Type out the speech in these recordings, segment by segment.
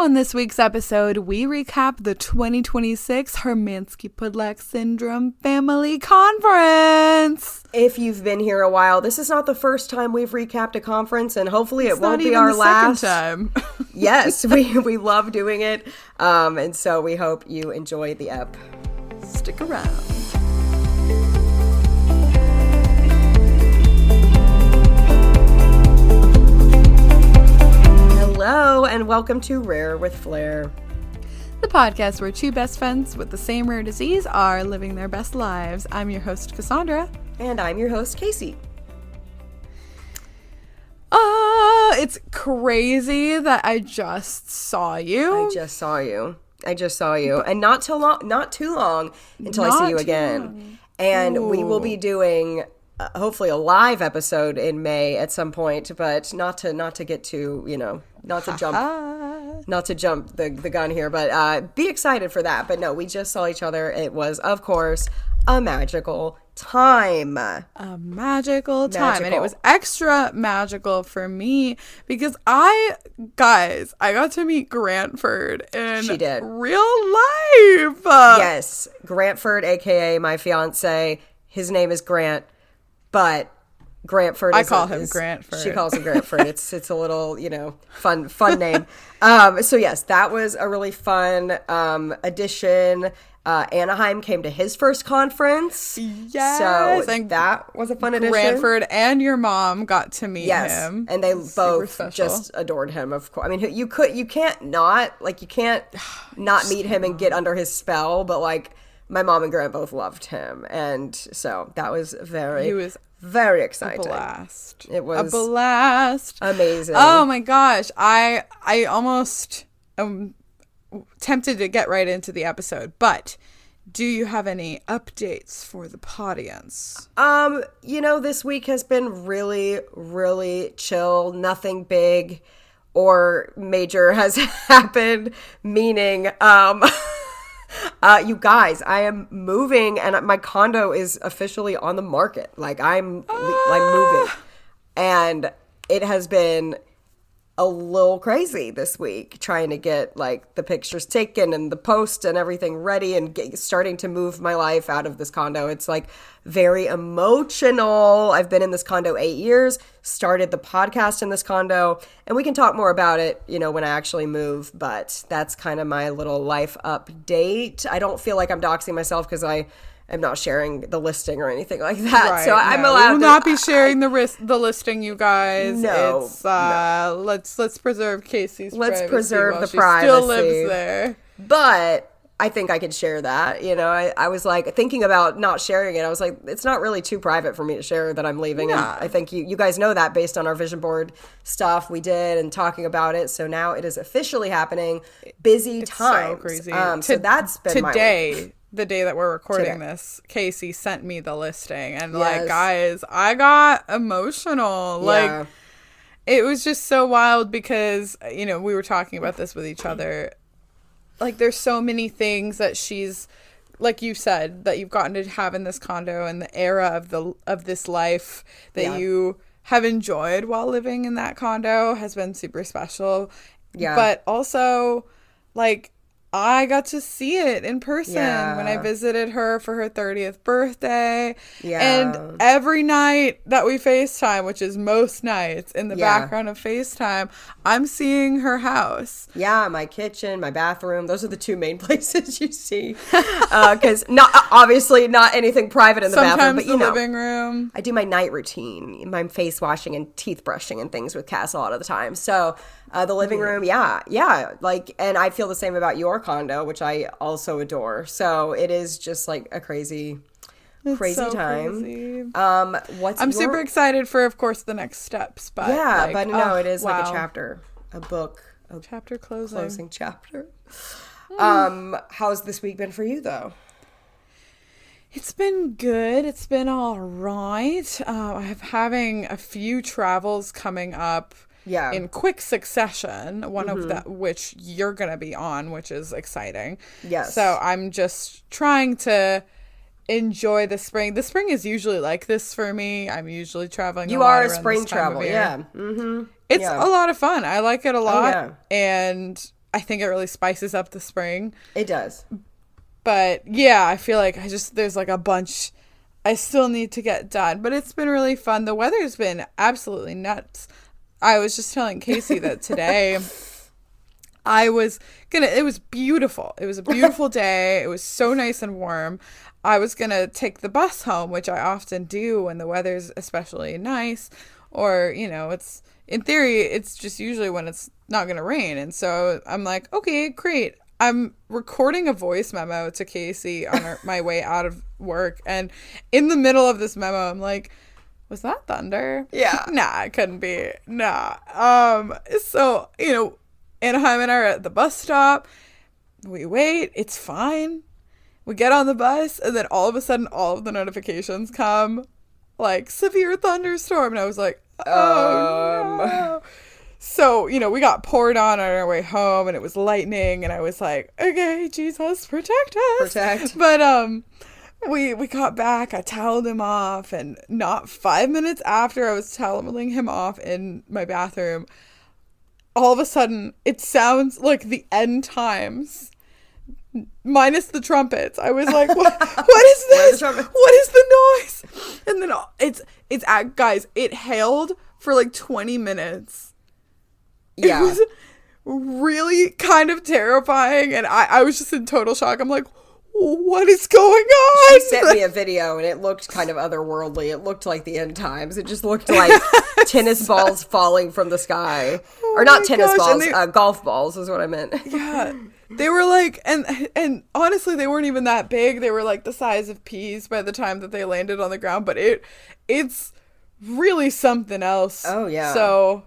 On this week's episode, we recap the 2026 Hermansky-Pudlak Syndrome Family Conference. If you've been here a while, this is not the first time we've recapped a conference, and hopefully it won't be our last. Second time. Yes, we love doing it, and so we hope you enjoy the ep. Stick around. Hello, and welcome to Rare with Flair, the podcast where two best friends with the same rare disease are living their best lives. I'm your host, Cassandra. And I'm your host, Casey. It's crazy that I just saw you. I just saw you. And not too long until I see you again. And Ooh. We will be doing hopefully a live episode in May at some point, but not to get too, not to jump the gun here, but be excited for that. But no, we just saw each other. It was, of course, a magical time. A magical time. And it was extra magical for me because I got to meet Grantford in real life. Yes, Grantford, aka my fiance. His name is Grant, but Grantford. I call him Grantford. She calls him Grantford. It's a little, fun name. So yes, that was a really fun addition. Anaheim came to his first conference. Yes. So that was a fun addition. Grantford and your mom got to meet him. And they both just adored him, of course. I mean, you can't not meet him and get under his spell, but my mom and Grant both loved him. And so that was very exciting. A blast. It was a blast. Amazing. Oh my gosh. I almost tempted to get right into the episode, but do you have any updates for the audience? This week has been really, really chill. Nothing big or major has happened, meaning, you guys, I am moving and my condo is officially on the market. I'm moving, and it has been a little crazy this week trying to get the pictures taken and the post and everything ready and starting to move my life out of this condo. It's very emotional. I've been in this condo 8 years, started the podcast in this condo, and we can talk more about it, when I actually move, but that's kind of my little life update. I don't feel like I'm doxing myself because I'm not sharing the listing or anything like that. Right, so I'm allowed we will not be sharing the listing, you guys. No. It's, let's preserve Casey's privacy. Let's preserve the she privacy. Still lives there. But I think I could share that. I was thinking about not sharing it. I was it's not really too private for me to share that I'm leaving. Yeah. And I think you guys know that based on our vision board stuff we did and talking about it. So now it is officially happening. Busy times. So crazy. So that's been today. The day that we're recording this, Casey sent me the listing, and Yes. guys, I got emotional. Yeah. It was just so wild because, we were talking about this with each other. There's so many things that she's, like you said, that you've gotten to have in this condo and the era of this life that you have enjoyed while living in that condo has been super special. Yeah. But also, I got to see it in person when I visited her for her 30th birthday. Yeah. And every night that we FaceTime, which is most nights, in the background of FaceTime, I'm seeing her house. Yeah, my kitchen, my bathroom. Those are the two main places you see. Because obviously not anything private in the bathroom. But the living room. I do my night routine, my face washing and teeth brushing and things with Cass a lot of the time. So the living room, and I feel the same about your condo, which I also adore. So it is just a crazy time. Crazy. I'm super excited for, of course, the next steps. But it is a chapter, a book, a chapter closing chapter. How's this week been for you, though? It's been good. It's been all right. I'm having a few travels coming up. Yeah. In quick succession, one of that which you're going to be on, which is exciting. Yes. So I'm just trying to enjoy the spring. The spring is usually like this for me. I'm usually traveling. You are a spring travel, yeah. It's a lot of fun. I like it a lot. Oh, yeah. And I think it really spices up the spring. It does. But yeah, I feel like there's like a bunch I still need to get done. But it's been really fun. The weather's been absolutely nuts. I was just telling Casey that today it was beautiful. It was a beautiful day. It was so nice and warm. I was going to take the bus home, which I often do when the weather's especially nice. Or, it's, in theory, it's just usually when it's not going to rain. And so I'm like, okay, great. I'm recording a voice memo to Casey on my way out of work. And in the middle of this memo, I'm like, was that thunder? Yeah. Nah, it couldn't be. Nah. So, Anaheim and I are at the bus stop. We wait. It's fine. We get on the bus. And then all of a sudden, all of the notifications come. Like, severe thunderstorm. And I was like, oh, no. So, we got poured on our way home, and it was lightning, and I was like, okay, Jesus, protect us. Protect. But we got back, I toweled him off, and not 5 minutes after I was toweling him off in my bathroom, all of a sudden, it sounds like the end times, minus the trumpets. I was like, what is this? What is the noise? And then guys, it hailed for like 20 minutes. Yeah. It was really kind of terrifying, and I was just in total shock. I'm like, what is going on? She sent me a video, and it looked kind of otherworldly. It looked like the end times. It just looked like tennis balls falling from the sky. Or not tennis balls, golf balls is what I meant. Yeah. They were like, and honestly, they weren't even that big. They were like the size of peas by the time that they landed on the ground, but it's really something else. Oh, yeah. So...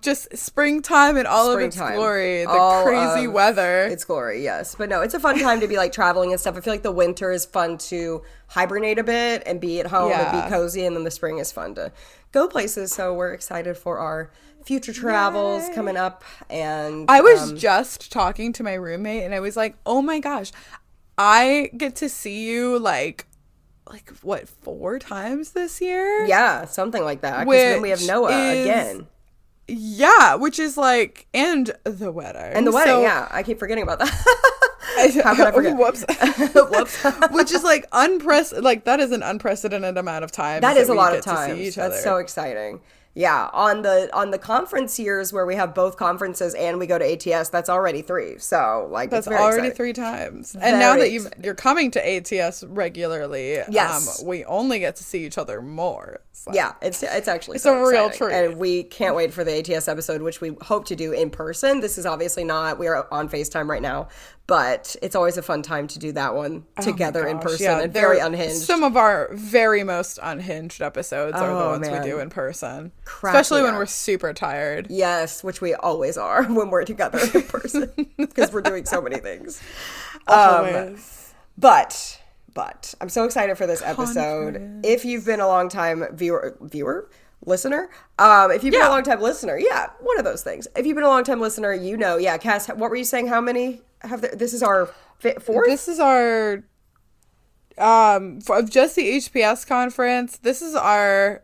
just springtime in all of its glory, the crazy weather. Its glory, yes. But no, it's a fun time to be like traveling and stuff. I feel like the winter is fun to hibernate a bit and be at home and be cozy, and then the spring is fun to go places. So we're excited for our future travels coming up. And I was just talking to my roommate, and I was like, oh my gosh, I get to see you like what, 4 times this year? Yeah, something like that. Because then we have Noah again. Yeah, which is like, and the wedding. And the wedding, yeah. I keep forgetting about that. How can I forget? Whoops. Whoops. Which is like that is an unprecedented amount of time. That is a lot of time. That's so exciting. Yeah, on the conference years where we have both conferences and we go to ATS, that's already 3. So that's already exciting. 3 times. And now that you're coming to ATS regularly, yes, we only get to see each other more. So. Yeah, it's actually it's a real treat, and we can't wait for the ATS episode, which we hope to do in person. This is obviously not. We are on FaceTime right now, but it's always a fun time to do that one together in person and very unhinged. Some of our very most unhinged episodes are the ones we do in person. Especially when we're super tired. Yes, which we always are when we're together in person because we're doing so many things. But I'm so excited for this episode. If you've been a long time listener, if you've been a long time listener, one of those things. If you've been a long time listener, Cass, what were you saying? How many this is our 4th? This is our of just the HPS conference. This is our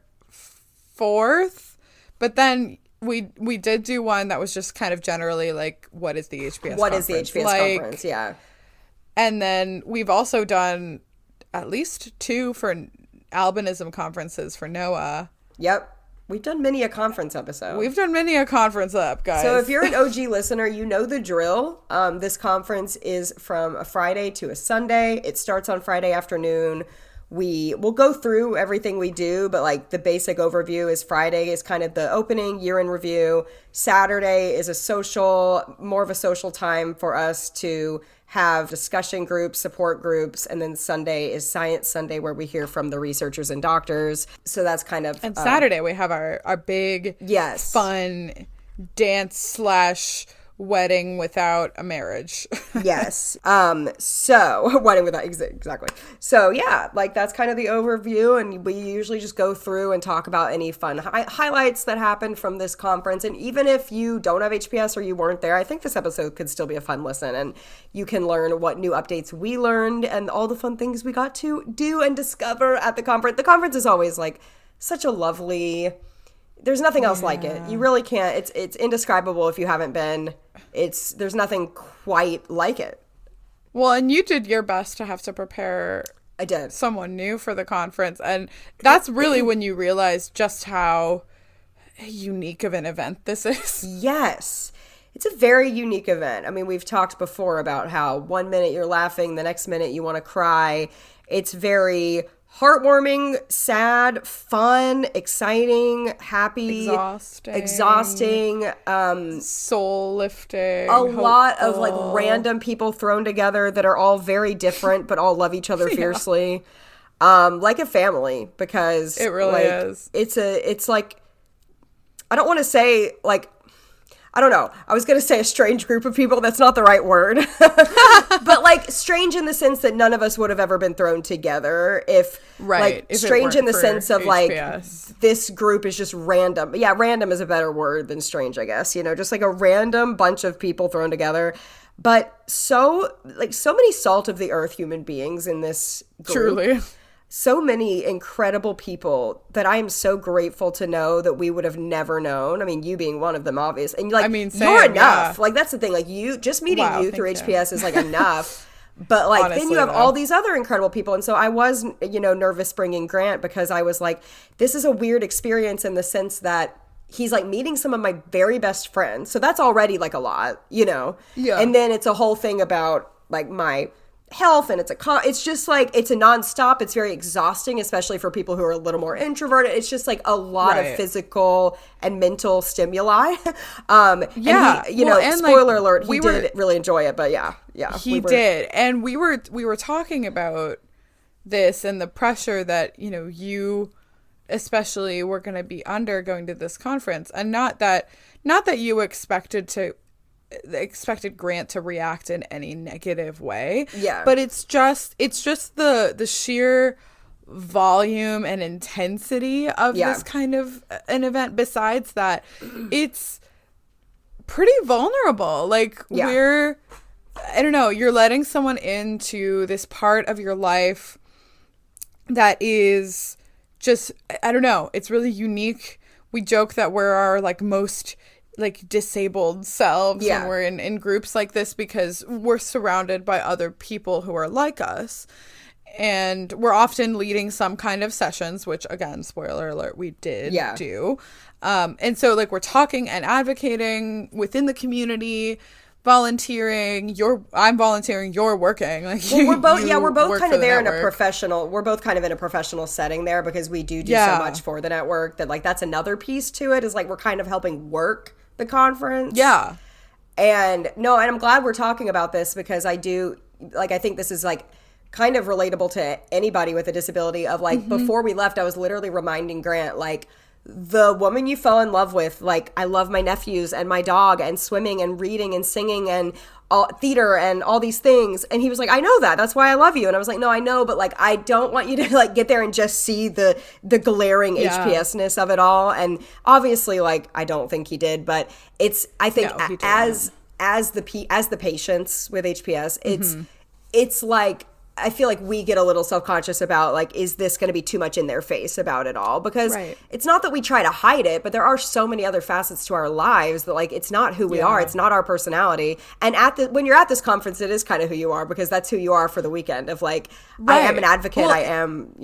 4th, but then we did do one that was just kind of generally like, what is the HPS conference? What is the HPS conference? Yeah. And then we've also done at least 2 for albinism conferences for Noah. Yep. We've done many a conference episode. We've done many a conference up, guys. So if you're an OG listener, you know the drill. This conference is from a Friday to a Sunday. It starts on Friday afternoon. We will go through everything we do, but like the basic overview is Friday is kind of the opening, year in review. Saturday is more of a social time for us to have discussion groups, support groups, and then Sunday is Science Sunday, where we hear from the researchers and doctors. So that's kind of... And Saturday we have our big, fun dance / wedding without a marriage. Yes. So wedding without, exactly. So yeah, like that's kind of the overview, and we usually just go through and talk about any fun highlights that happened from this conference. And even if you don't have HPS or you weren't there, I think this episode could still be a fun listen, and you can learn what new updates we learned and all the fun things we got to do and discover at the conference. The conference is always like such a lovely there's nothing else like it. You really can't. It's indescribable if you haven't been. There's nothing quite like it. Well, and you did your best to have to prepare I did. someone new for the conference. And that's really when you realize just how unique of an event this is. Yes. It's a very unique event. I mean, we've talked before about how 1 minute you're laughing, the next minute you want to cry. It's very heartwarming, sad, fun, exciting, happy, exhausting, soul lifting, a lot of like random people thrown together that are all very different but all love each other fiercely. Like a family, because it really is. It's like, I don't want to say like, I don't know. I was going to say a strange group of people. That's not the right word. But like strange in the sense that none of us would have ever been thrown together if strange in the sense of HPS. Like this group is just random. Yeah, random is a better word than strange, I guess. You know, just like a random bunch of people thrown together. But so many salt of the earth human beings in this group. Truly. So many incredible people that I am so grateful to know that we would have never known. I mean, you being one of them, obviously. And like, I mean, you're enough. Yeah. Like, that's the thing. Like, just meeting you through HPS is like enough. But like, honestly, then you have all these other incredible people. And so I was, nervous bringing Grant because I was like, this is a weird experience in the sense that he's like meeting some of my very best friends. So that's already like a lot, Yeah. And then it's a whole thing about like my health, and it's just like it's a nonstop. It's very exhausting, especially for people who are a little more introverted. It's just like a lot of physical and mental stimuli. And spoiler alert, he did really enjoy it, but yeah, he did. And we were talking about this and the pressure that you especially were going to be under going to this conference, and not that you expected Grant to react in any negative way. Yeah. But it's just the sheer volume and intensity of this kind of an event. Besides that, it's pretty vulnerable. Like I don't know, you're letting someone into this part of your life that is just, I don't know, it's really unique. We joke that we're our like most like disabled selves when we're in groups like this, because we're surrounded by other people who are like us, and we're often leading some kind of sessions, which again, spoiler alert, we did do. And so like we're talking and advocating within the community, volunteering. I'm volunteering, you're working. Like we're both kind of there in a professional. We're both kind of in a professional setting there because we do so much for the network that like that's another piece to it, is like we're kind of helping work the conference. Yeah. And I'm glad we're talking about this because I think this is like kind of relatable to anybody with a disability of like, before we left, I was literally reminding Grant, like, the woman you fell in love with, like, I love my nephews and my dog and swimming and reading and singing and theater and all these things. And he was like, I know that. That's why I love you. And I was like, no, I know, but like, I don't want you to like get there and just see the glaring HPS-ness of it all. And obviously, like, I don't think he did, but I think as the patients with HPS, it's like, I feel like we get a little self-conscious about like, is this going to be too much in their face about it all? Because it's not that we try to hide it, but there are so many other facets to our lives that like, it's not who we are. It's not our personality. And when you're at this conference, it is kind of who you are, because that's who you are for the weekend of like, I am an advocate. Well, I am,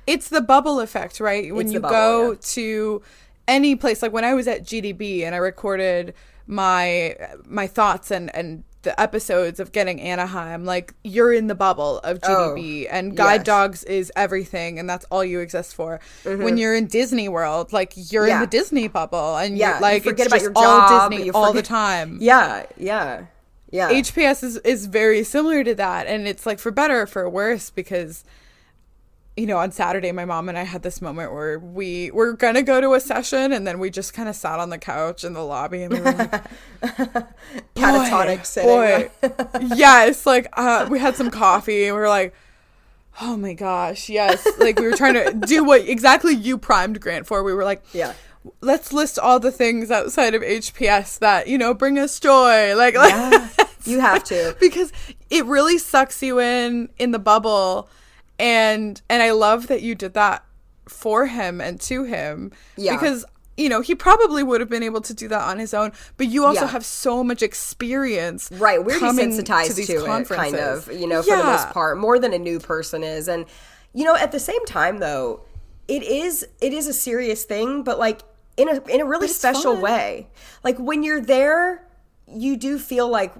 It's the bubble effect, right? When you go to any place, like when I was at GDB and I recorded my thoughts and the episodes of Getting Anaheim, like you're in the bubble of GDB and guide dogs is everything and that's all you exist for. When you're in Disney World, like you're in the Disney bubble and you're like, you forget it's about your job, all Disney all the time. Yeah. HPS is very similar to that, and it's like for better or for worse, because on Saturday, my mom and I had this moment where we were going to go to a session, and then we just kind of sat on the couch in the lobby, and we were like, catatonic sitting. Yes, like we had some coffee, and we were like, oh my gosh, yes. Like we were trying to do what exactly you primed Grant for. We were like, let's list all the things outside of HPS that, bring us joy. Like you have to. Because it really sucks you in the bubble. And I love that you did that for him and to him. Yeah. Because, you know, he probably would have been able to do that on his own, but you also have so much experience. Right. We're desensitized these to it, kind of, you know, for the most part, more than a new person is. And, you know, at the same time, though, it is a serious thing, but like in a really special way. Like when you're there, you do feel like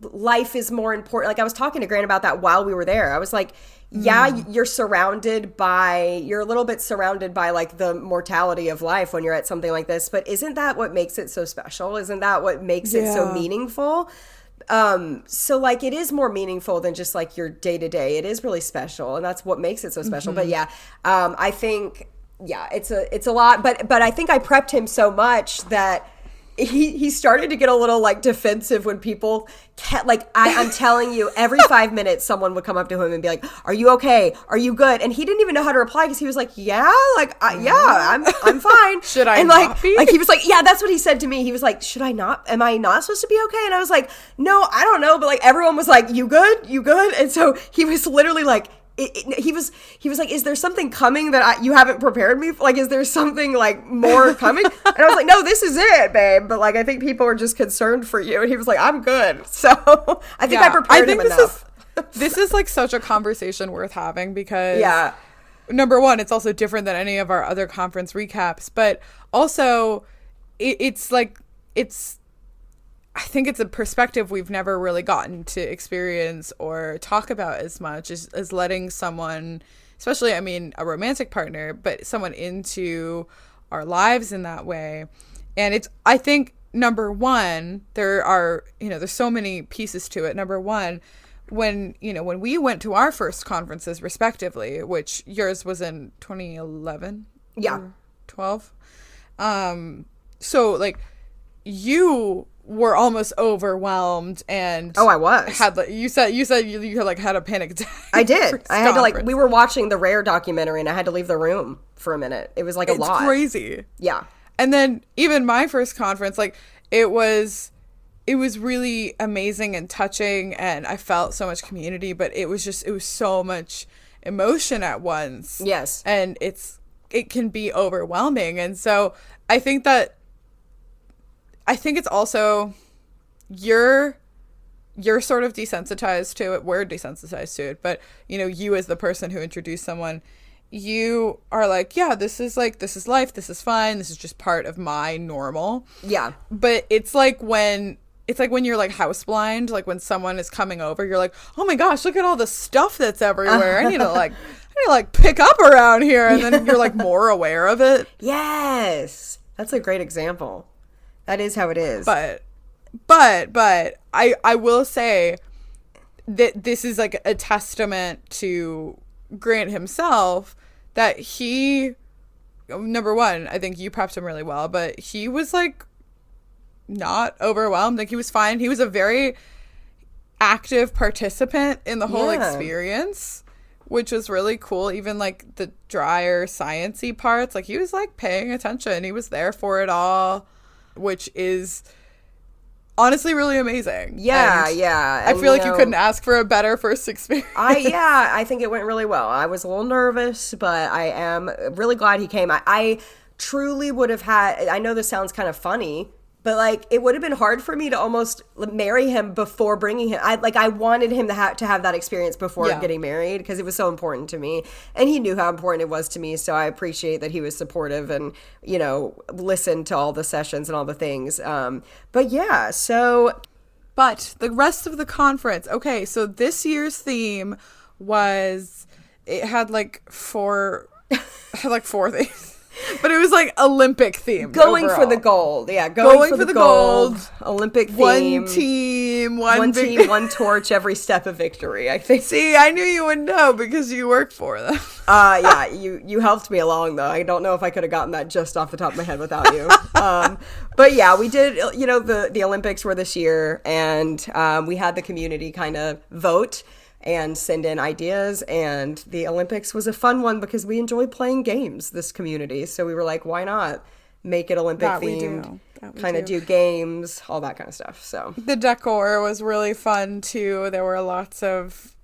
life is more important. Like I was talking to Grant about that while we were there. I was like, yeah, you're a little bit surrounded by like the mortality of life when you're at something like this, but isn't that what makes it so special? Isn't that what makes it so meaningful? So like it is more meaningful than just like your day to day. It is really special, and that's what makes it so special. But yeah, I think it's a lot, but I think I prepped him so much that he started to get a little like defensive when people kept like I'm telling you, every 5 minutes someone would come up to him and be like, "Are you okay? Are you good?" And he didn't even know how to reply because he was like, "Yeah, like yeah, I'm fine." Should I and not be? Like he was like, "Yeah, that's what he said to me." He was like, "Should I not? Am I not supposed to be okay?" And I was like, "No, I don't know." But like everyone was like, "You good? You good?" And so he was literally like. He was like, "Is there something coming that you haven't prepared me for? Like, is there something like more coming?" And I was like, "No, this is it, babe. But like, I think people are just concerned for you." And he was like, "I'm good." So I think I prepared him enough. This is like such a conversation worth having because number one, it's also different than any of our other conference recaps, but also I think it's a perspective we've never really gotten to experience or talk about as much as letting someone, especially, I mean, a romantic partner, but someone into our lives in that way. And I think, number one, there's so many pieces to it. Number one, when we went to our first conferences respectively, which yours was in 2011, 12. So like you were almost overwhelmed and I was you said you like had a panic attack. I did. I had to we were watching the Rare documentary and I had to leave the room for a minute. It was like it's lot. Crazy. Yeah. And then even my first conference, like it was really amazing and touching and I felt so much community, but it was so much emotion at once. Yes. And it can be overwhelming. And so I think it's also you're sort of desensitized to it. We're desensitized to it. But, you know, you as the person who introduced someone, you are like, yeah, this is life. This is fine. This is just part of my normal. Yeah. But it's like when you're like house blind, like when someone is coming over, you're like, oh my gosh, look at all the stuff that's everywhere. I need to pick up around here. And then you're like more aware of it. Yes. That's a great example. That is how it is. But I will say that this is like a testament to Grant himself that he, number one, I think you prepped him really well, but he was like not overwhelmed. Like he was fine. He was a very active participant in the whole experience, which was really cool. Even like the drier sciencey parts, like he was like paying attention. He was there for it all, which is honestly really amazing. Yeah, and yeah. I feel like you couldn't ask for a better first experience. I think it went really well. I was a little nervous, but I am really glad he came. I truly would have I know this sounds kind of funny, but like it would have been hard for me to almost marry him before bringing him. I wanted him to have that experience before getting married because it was so important to me, and he knew how important it was to me. So I appreciate that he was supportive and listened to all the sessions and all the things. But yeah, so. But the rest of the conference, okay. So this year's theme it had like four things. But it was like Olympic themed. Going overall. for the gold. Yeah, going for the gold. Olympic theme. One team, one torch, every step of victory, I think. See, I knew you would know because you work for them. Yeah, you helped me along, though. I don't know if I could have gotten that just off the top of my head without you. But yeah, we did, the Olympics were this year, and we had the community kind of vote and send in ideas, and the Olympics was a fun one because we enjoy playing games, this community. So we were like, why not make it Olympic themed, kind of do games, all that kind of stuff. So the decor was really fun too. There were lots of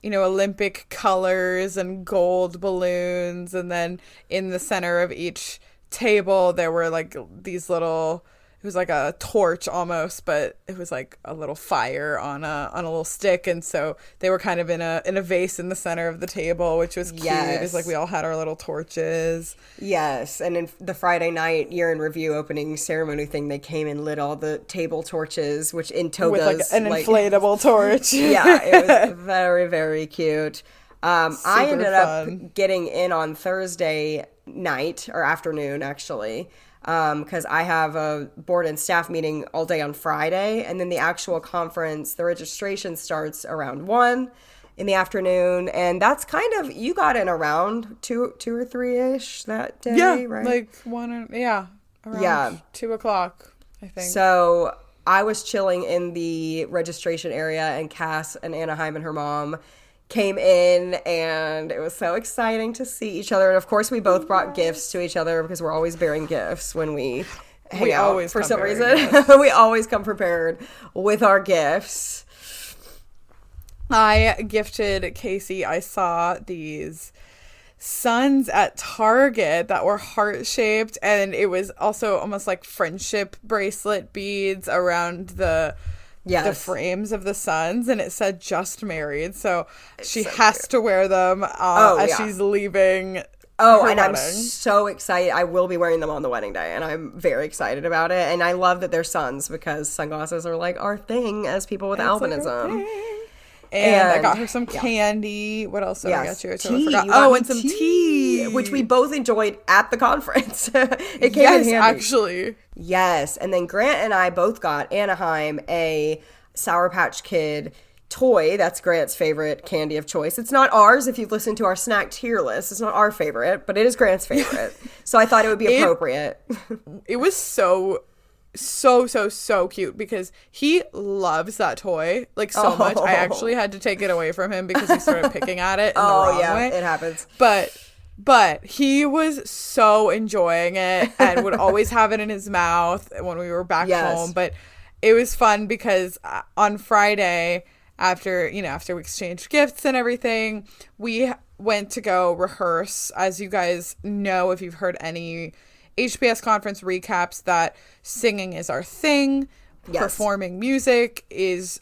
Olympic colors and gold balloons. And then in the center of each table, there were like these little, it was like a torch almost, but it was like a little fire on a little stick. And so they were kind of in a vase in the center of the table, which was cute. It's like we all had our little torches. Yes. And in the Friday night year in review opening ceremony thing, they came and lit all the table torches, which in togas. With like an inflatable torch. Yeah, it was very, very cute. I ended fun. up getting in on Thursday night or afternoon, actually. Because I have a board and staff meeting all day on Friday, and then the actual conference, the registration starts around 1 in the afternoon, and that's kind of, you got in around 2 or 3-ish that day, right? Like around 2 o'clock, I think. So I was chilling in the registration area, and Cass and Anaheim and her mom came in, and it was so exciting to see each other. And of course we both brought gifts to each other because we're always bearing gifts when we hang out. Always for some reason we always come prepared with our gifts. I gifted Casey, I saw these suns at Target that were heart-shaped, and it was also almost like friendship bracelet beads around the frames of the suns, and it said "just married," so she has to wear them as she's leaving. And wedding. I'm so excited. I will be wearing them on the wedding day, and I'm very excited about it. And I love that they're suns because sunglasses are like our thing as people with albinism. And I got her some candy. What else did I get you? I totally forgot. And some tea, which we both enjoyed at the conference. It came in handy. Actually. Yes, and then Grant and I both got Anaheim a Sour Patch Kid toy. That's Grant's favorite candy of choice. It's not ours. If you've listened to our snack tier list, it's not our favorite, but it is Grant's favorite. So I thought it would be appropriate. It was so cute because he loves that toy like so much. I actually had to take it away from him because he started picking at it in the wrong way. It happens. But he was so enjoying it and would always have it in his mouth when we were back home. But it was fun because on Friday, after we exchanged gifts and everything, we went to go rehearse. As you guys know, if you've heard any HPS conference recaps, that singing is our thing. Yes. Performing music is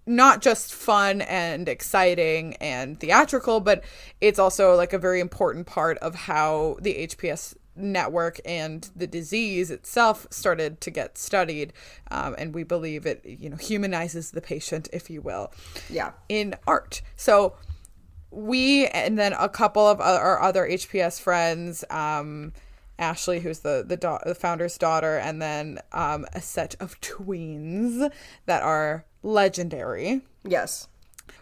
not just fun and exciting and theatrical, but it's also like a very important part of how the HPS network and the disease itself started to get studied. And we believe it, humanizes the patient, if you will, in art. So we, and then a couple of our other HPS friends, Ashley, who's the founder's daughter, and then a set of tweens that are legendary. Yes.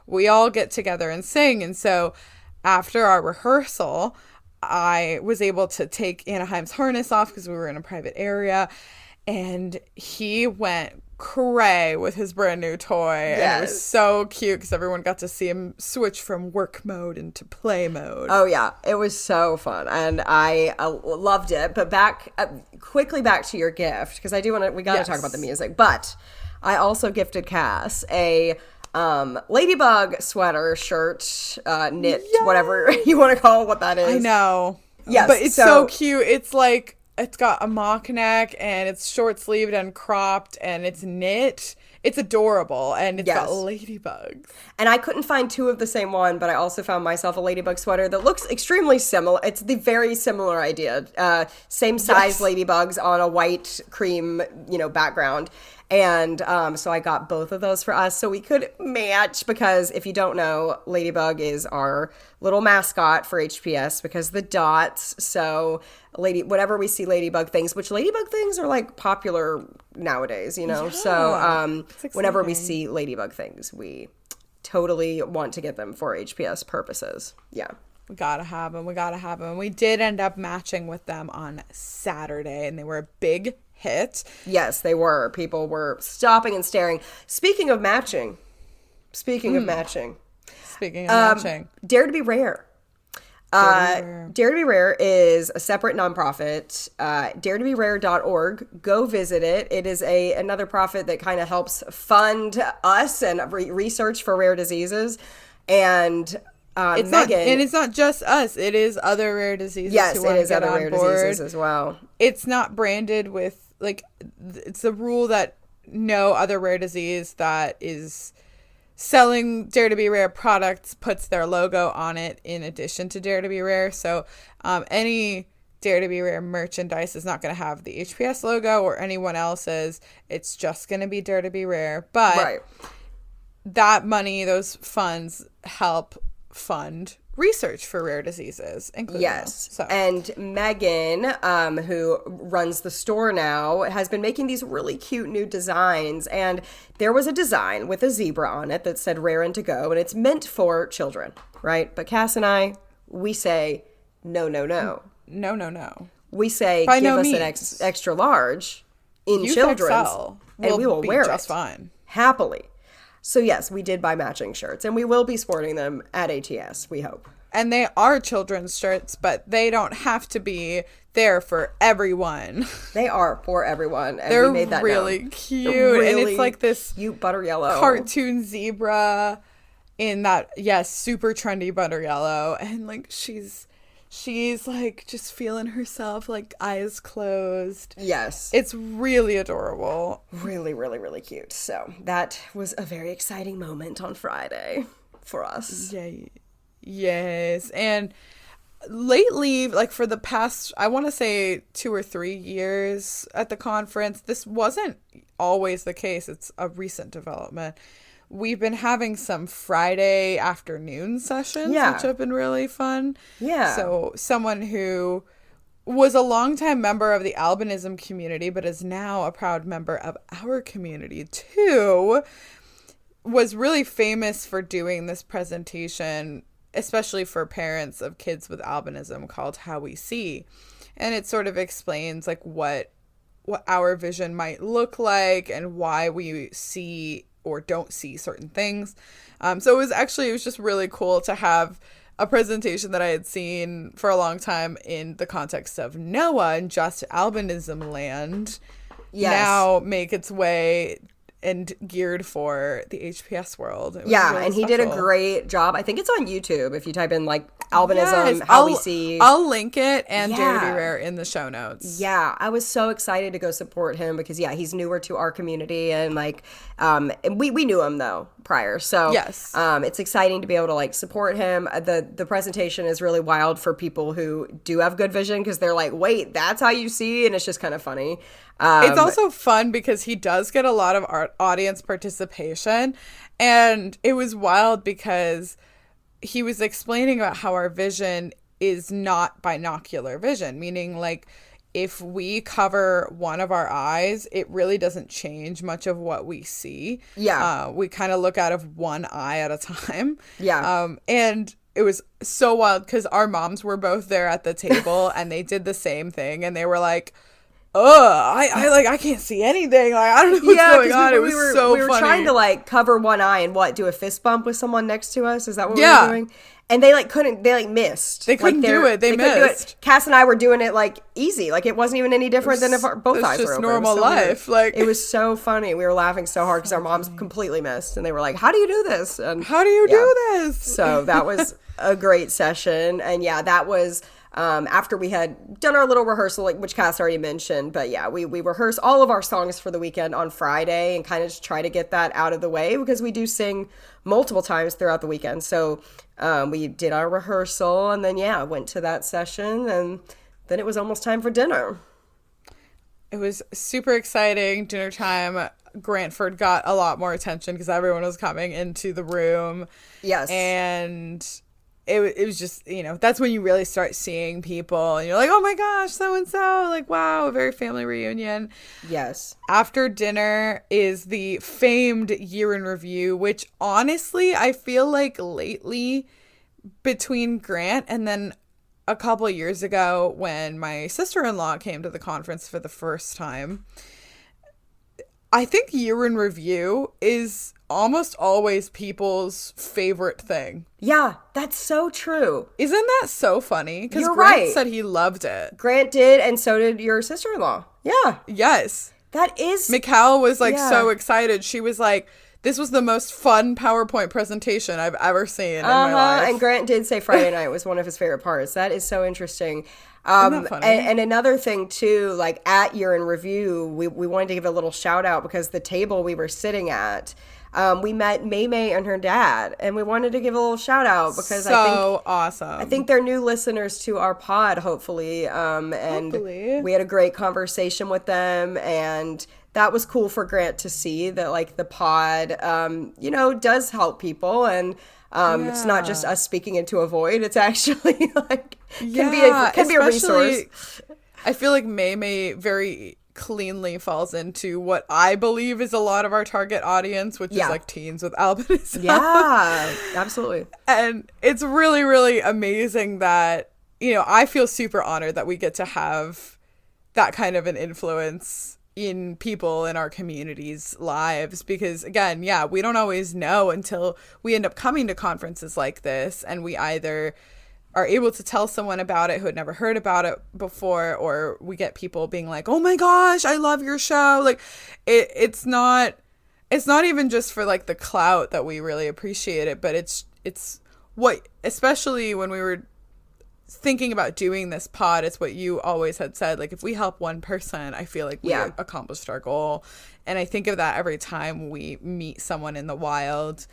We all get together and sing. And so after our rehearsal, I was able to take Anaheim's harness off because we were in a private area, and he went cray with his brand new toy. Yes. And it was so cute because everyone got to see him switch from work mode into play mode. Oh yeah, it was so fun, and I loved it. But quickly back to your gift, because we got to talk about the music. But I also gifted Cass a ladybug sweater, shirt, knit, whatever you want to call what that is. I know. Yes, but it's so cute. It's like, it's got a mock neck, and it's short sleeved and cropped, and it's knit. It's adorable, and it's got ladybugs. And I couldn't find two of the same one, but I also found myself a ladybug sweater that looks extremely similar. It's the very similar idea. Same size ladybugs on a white cream, background. And so I got both of those for us so we could match, because if you don't know, Ladybug is our little mascot for HPS because the dots. So whenever we see Ladybug things, which Ladybug things are like popular nowadays, Yeah, so whenever we see Ladybug things, we totally want to get them for HPS purposes. Yeah. We gotta have them. We did end up matching with them on Saturday, and they were a big hit. Yes, they were. People were stopping and staring. Speaking of matching. Dare to be Rare. Dare to be Rare is a separate nonprofit. DareToBeRare.org. Go visit it. It is another profit that kind of helps fund us and research for rare diseases. And it's not just us. It is other rare diseases. Yes, who it is get other on rare board. diseases as well. It's not branded with, like, it's the rule that no other rare disease that is selling Dare to Be Rare products puts their logo on it in addition to Dare to Be Rare. So any Dare to Be Rare merchandise is not going to have the HPS logo or anyone else's. It's just going to be Dare to Be Rare. But that money, those funds, help fund research for rare diseases, including And Megan, who runs the store now, has been making these really cute new designs, and there was a design with a zebra on it that said rare and to go, and it's meant for children, right? But Cass and I, we say no. We say give us an extra large in children's, and we will wear just it fine, happily. So yes, we did buy matching shirts, and we will be sporting them at ATS, we hope. And they are children's shirts, but they don't have to be there for everyone. They are for everyone, and they're we made that really known. Cute, really and it's like this cute butter yellow cartoon zebra in that super trendy butter yellow, and like she's like just feeling herself, like eyes closed. Yes. It's really adorable. Really, really, really cute. So that was a very exciting moment on Friday for us. Yay. Yes. And lately, like for the past, I want to say 2 or 3 years at the conference, this wasn't always the case. It's a recent development. We've been having some Friday afternoon sessions, which have been really fun. Yeah. So someone who was a longtime member of the albinism community, but is now a proud member of our community too, was really famous for doing this presentation, especially for parents of kids with albinism, called How We See. And it sort of explains like what our vision might look like and why we see or don't see certain things. So it was just really cool to have a presentation that I had seen for a long time in the context of NOAA and just albinism land now make its way and geared for the HPS world. It was really and he special. did a great job. I think it's on YouTube if you type in like albinism, We See. I'll link it and Dare to Be Rare in the show notes. Yeah, I was so excited to go support him because he's newer to our community, and like and we knew him though prior. So it's exciting to be able to like support him. The presentation is really wild for people who do have good vision because they're like, wait, that's how you see, and it's just kind of funny. It's also fun because he does get a lot of audience participation, and it was wild because he was explaining about how our vision is not binocular vision, meaning like if we cover one of our eyes, it really doesn't change much of what we see. We kind of look out of one eye at a time. And it was so wild because our moms were both there at the table and they did the same thing, and they were like, I can't see anything. Like, I don't know what's going on. It was so funny. We were trying to like cover one eye and do a fist bump with someone next to us. Is that what we were doing? And they missed. They couldn't do it. They missed. Cass and I were doing it like easy. Like it wasn't even any different than if both eyes were open. It's just normal life. Like it was so funny. We were laughing so hard because our moms completely missed, and they were like, "How do you do this?" And how do you do this? So that was a great session, and that was. After we had done our little rehearsal, like which Cass already mentioned, but we rehearse all of our songs for the weekend on Friday and kind of just try to get that out of the way because we do sing multiple times throughout the weekend. So we did our rehearsal and then went to that session, and then it was almost time for dinner. It was super exciting. Dinner time. Grantford got a lot more attention because everyone was coming into the room. Yes. And it was just, that's when you really start seeing people and you're like, oh my gosh, so-and-so, like, wow, a very family reunion. Yes. After dinner is the famed year in review, which honestly, I feel like lately between Grant and then a couple of years ago when my sister-in-law came to the conference for the first time, I think year in review is almost always people's favorite thing. Yeah, that's so true. Isn't that so funny? Because Grant right. said he loved it. Grant did, and so did your sister-in-law. Yeah. Yes. That is... Mikal was like so excited. She was like, this was the most fun PowerPoint presentation I've ever seen in my life. And Grant did say Friday night was one of his favorite parts. That is so interesting. Isn't that funny? And another thing too, like at Year in Review, we wanted to give a little shout out because the table we were sitting at, we met May and her dad, and we wanted to give a little shout out because awesome. I think they're new listeners to our pod, hopefully. And we had a great conversation with them, and that was cool for Grant to see that like the pod, does help people, and it's not just us speaking into a void. It's actually like can be a resource. I feel like May very cleanly falls into what I believe is a lot of our target audience, which is like teens with albinism. Yeah, absolutely. And it's really, really amazing that, I feel super honored that we get to have that kind of an influence in people in our community's lives, because again, we don't always know until we end up coming to conferences like this, and we either are able to tell someone about it who had never heard about it before, or we get people being like, oh my gosh, I love your show. Like it's not even just for like the clout that we really appreciate it, but it's what, especially when we were thinking about doing this pod, it's what you always had said, like if we help one person, I feel like we accomplished our goal. And I think of that every time we meet someone in the wild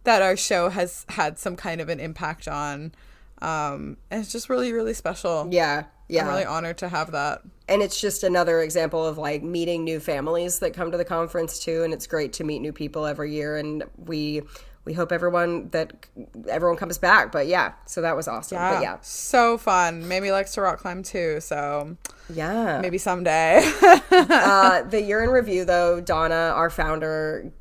that our show has had some kind of an impact on. And it's just really, really special. Yeah. I'm really honored to have that. And it's just another example of like meeting new families that come to the conference too, and it's great to meet new people every year, and we hope everyone comes back. But so that was awesome. But so fun. Maybe likes to rock climb too, so maybe someday. The Year in Review though, Donna, our founder,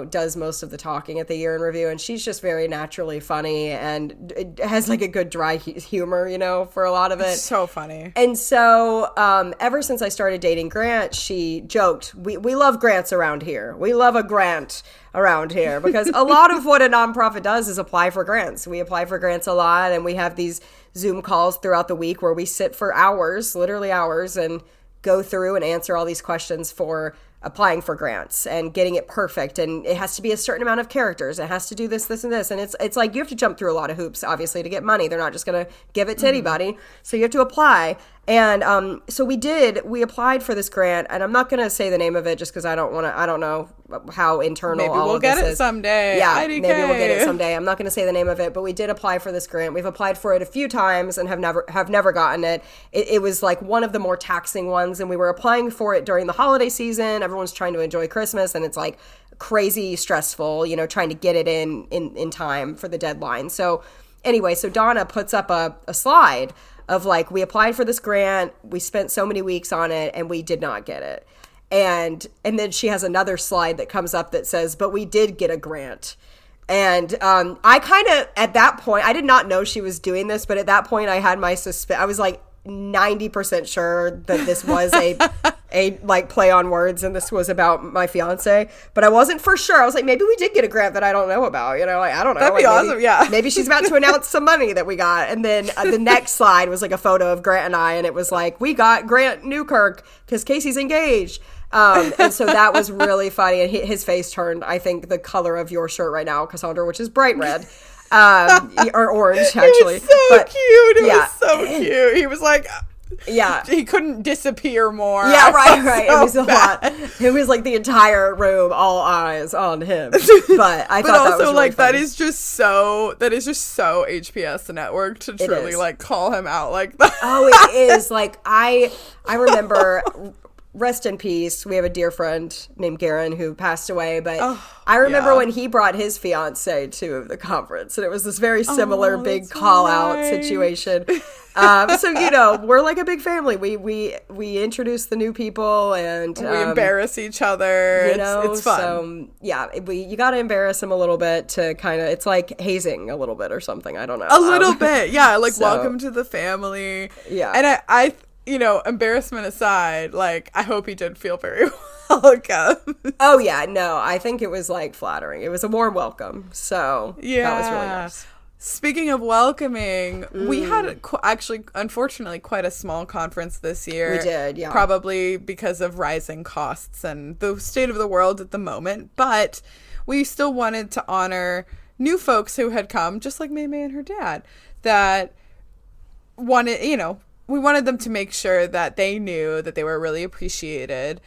does most of the talking at the Year in Review, and she's just very naturally funny and it has like a good dry humor, for a lot of it. So funny. And so ever since I started dating Grant, she joked, we love grants around here. We love a grant around here, because a lot of what a nonprofit does is apply for grants. We apply for grants a lot, and we have these Zoom calls throughout the week where we sit for hours, literally hours, and go through and answer all these questions for applying for grants and getting it perfect. And it has to be a certain amount of characters. It has to do this, this, and this. And it's like you have to jump through a lot of hoops, obviously, to get money. They're not just going to give it to anybody. So you have to apply. And so we applied for this grant, and I'm not going to say the name of it just because I don't know how internal maybe all we'll of this is. Maybe we'll get it someday. Yeah, IDK. maybe we'll get it someday. I'm not going to say the name of it, but we did apply for this grant. We've applied for it a few times and have never gotten it. It was like one of the more taxing ones, and we were applying for it during the holiday season. Everyone's trying to enjoy Christmas, and it's like crazy stressful, trying to get it in time for the deadline. So anyway, so Donna puts up a slide of like, we applied for this grant, we spent so many weeks on it, and we did not get it. And then she has another slide that comes up that says, but we did get a grant. And I kind of, at that point, I did not know she was doing this, but at that point I had my I was like 90% sure that this was a like play on words, and this was about my fiance, but I wasn't for sure. I was like, maybe we did get a grant that I don't know about, like, I don't know. That'd be like, awesome. Yeah. Maybe she's about to announce some money that we got. And then the next slide was like a photo of Grant and I, and it was like, we got Grant Newkirk because Casey's engaged. And so that was really funny. And his face turned, I think, the color of your shirt right now, Cassandra, which is bright red. Or orange, actually. It was so cute. It was so cute. He was like, he couldn't disappear more. Yeah, right. So it was a lot. It was like the entire room, all eyes on him. But I thought that was really like funny. that is just so HPS Network to truly like call him out like that. Oh, it is. Like I remember. Rest in peace. We have a dear friend named Garen who passed away, but I remember when he brought his fiance to the conference, and it was this very similar big call out situation. So we're like a big family. We introduce the new people, and we embarrass each other. It's fun. So you got to embarrass them a little bit to kind of. It's like hazing a little bit or something. I don't know. A little bit, yeah. Like welcome to the family. Yeah, and I embarrassment aside, like, I hope he did feel very welcome. Oh, yeah. No, I think it was, like, flattering. It was a warm welcome. So, that was really nice. Speaking of welcoming, we had actually, unfortunately, quite a small conference this year. We did, yeah. Probably because of rising costs and the state of the world at the moment. But we still wanted to honor new folks who had come, just like May May and her dad, that wanted, we wanted them to make sure that they knew that they were really appreciated.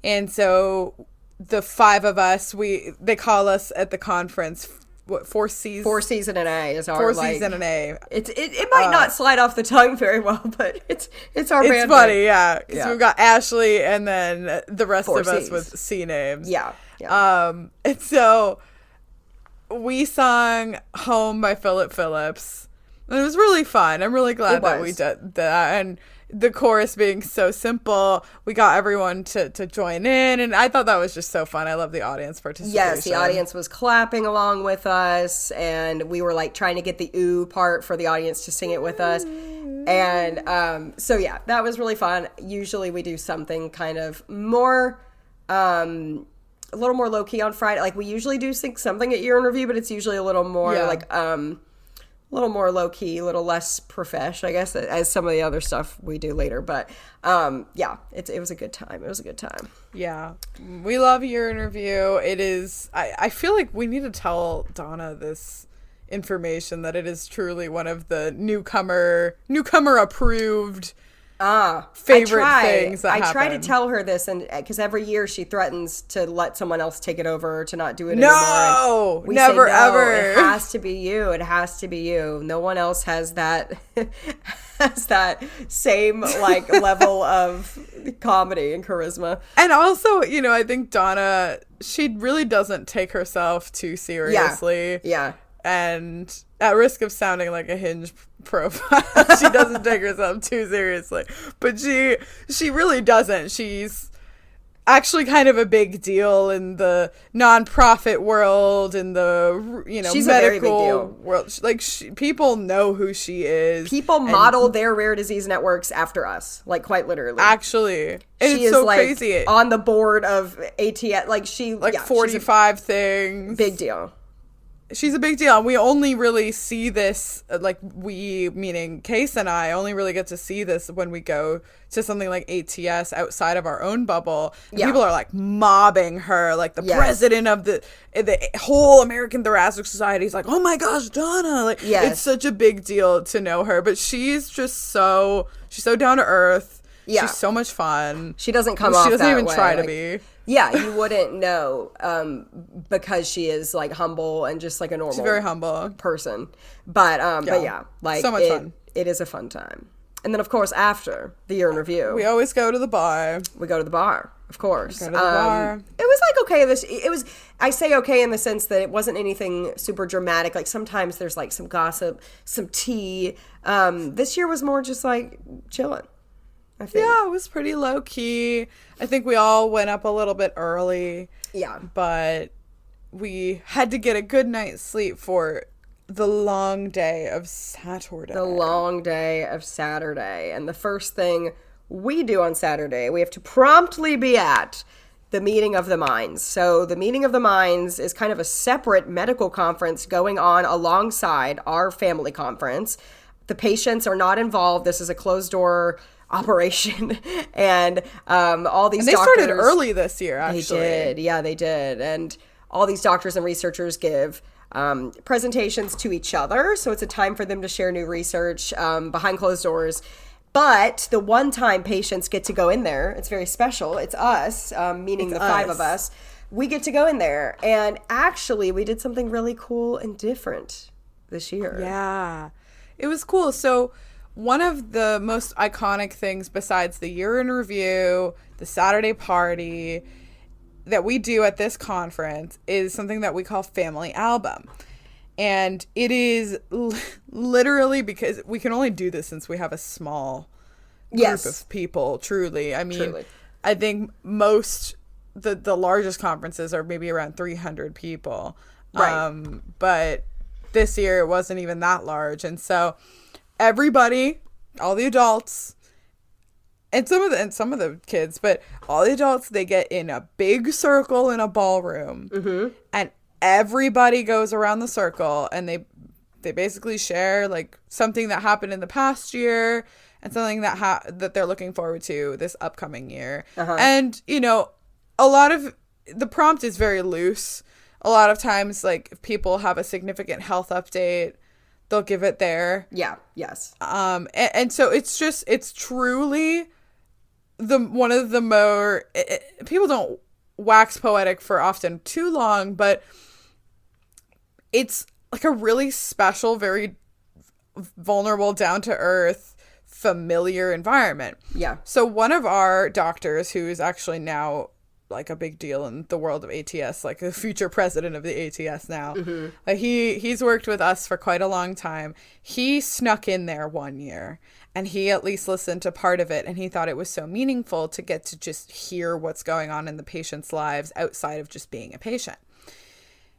And so the 5 of us, they call us at the conference, what, 4 C's? 4 C's and an A is our 4 C's and an A. It might not slide off the tongue very well, but it's our band. It's funny, yeah. Because we've got Ashley and then the rest 4 of us Cs. with C names. Yeah. And so we sung Home by Philip Phillips. And it was really fun. I'm really glad that we did that. And the chorus being so simple, we got everyone to join in, and I thought that was just so fun. I love the audience participation. Yes, the audience was clapping along with us, and we were like trying to get the ooh part for the audience to sing it with us. And so yeah, that was really fun. Usually we do something kind of more a little more low key on Friday. Like we usually do something at year in review, but it's usually a little more a little more low key, a little less profesh, I guess, as some of the other stuff we do later. But yeah, it was a good time. It was a good time. Yeah, we love your interview. It is. I feel like we need to tell Donna this information, that it is truly one of the newcomer approved favorite things that happen. I try to tell her this, and because every year she threatens to let someone else take it over, to not do it anymore. No, we never, say, no, ever. It has to be you. It has to be you. No one else has that same like level of comedy and charisma. And also, I think Donna, she really doesn't take herself too seriously. Yeah. And at risk of sounding like a Hinge profile, she doesn't take herself too seriously. But she really doesn't. She's actually kind of a big deal in the nonprofit world, in the she's medical a very big deal. world. Like people know who she is. People model their rare disease networks after us, like quite literally. Actually, and she it's so is like crazy. On the board of ATS, like 45 things. Big deal. She's a big deal. And we only really see this, like we, meaning Case and I, only really get to see this when we go to something like ATS outside of our own bubble. And people are like mobbing her, like the president of the whole American Thoracic Society is like, oh my gosh, Donna. Like, it's such a big deal to know her. But she's just she's so down to earth. Yeah. She's so much fun. She doesn't come off that way. She doesn't even try to be. Yeah, you wouldn't know because she is like humble and just like a normal, she's very humble person. But yeah, like so much fun. It is a fun time. And then of course after the year in review, we always go to the bar. We go to the bar, of course. Go to the bar. It was like okay. I say okay in the sense that it wasn't anything super dramatic. Like sometimes there's like some gossip, some tea. This year was more just like chilling. I think. Yeah, it was pretty low key. I think we all went up a little bit early. Yeah. But we had to get a good night's sleep for the long day of Saturday. The long day of Saturday. And the first thing we do on Saturday, we have to promptly be at the Meeting of the Minds. So the Meeting of the Minds is kind of a separate medical conference going on alongside our family conference. The patients are not involved. This is a closed door operation, and all these doctors started early this year. Actually, they did, and all these doctors and researchers give presentations to each other, so it's a time for them to share new research behind closed doors. But the one-time patients get to go in there. It's very special. It's us, meaning the 5 of us. We get to go in there, and actually, we did something really cool and different this year. Yeah, it was cool. So one of the most iconic things besides the year in review, the Saturday party that we do at this conference is something that we call Family Album. And it is literally, because we can only do this since we have a small group of people, truly. I mean, I think most, the largest conferences are maybe around 300 people. Right. But this year it wasn't even that large. And so everybody, all the adults, and some of the kids, but all the adults, they get in a big circle in a ballroom, and everybody goes around the circle, and they they basically share like something that happened in the past year and something that they're looking forward to this upcoming year. And, you know, a lot of the prompt is very loose. A lot of times, like, if people have a significant health update, they'll give it there. Yeah. Yes. And so it's truly one of the more, people don't wax poetic for often too long, but it's like a really special, very vulnerable, down to earth, familiar environment. Yeah. So one of our doctors, who is actually now like a big deal in the world of ATS, like the future president of the ATS now, he's worked with us for quite a long time. He snuck in there one year, and he at least listened to part of it, and he thought it was so meaningful to get to just hear what's going on in the patients' lives outside of just being a patient.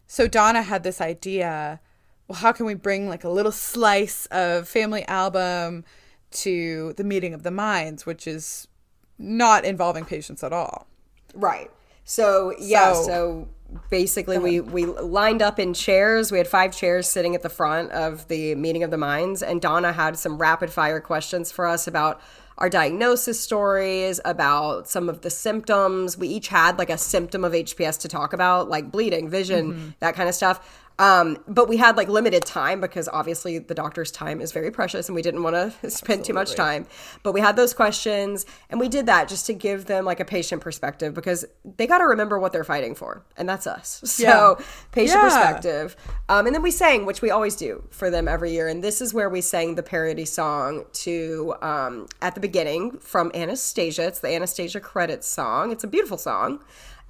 So Donna had this idea, well, how can we bring like a little slice of Family Album to the meeting of the minds, which is not involving patients at all. Right. So, yeah, so basically we lined up in chairs. We had 5 chairs sitting at the front of the meeting of the minds, and Donna had some rapid fire questions for us about our diagnosis stories, about some of the symptoms. We each had like a symptom of HPS to talk about, like bleeding, vision, that kind of stuff. But we had like limited time because obviously the doctor's time is very precious and we didn't want to spend too much time. But we had those questions, and we did that just to give them like a patient perspective, because they got to remember what they're fighting for, and that's us. So patient perspective. And then we sang, which we always do for them every year. And this is where we sang the parody song to at the beginning from Anastasia. It's the Anastasia credits song. It's a beautiful song.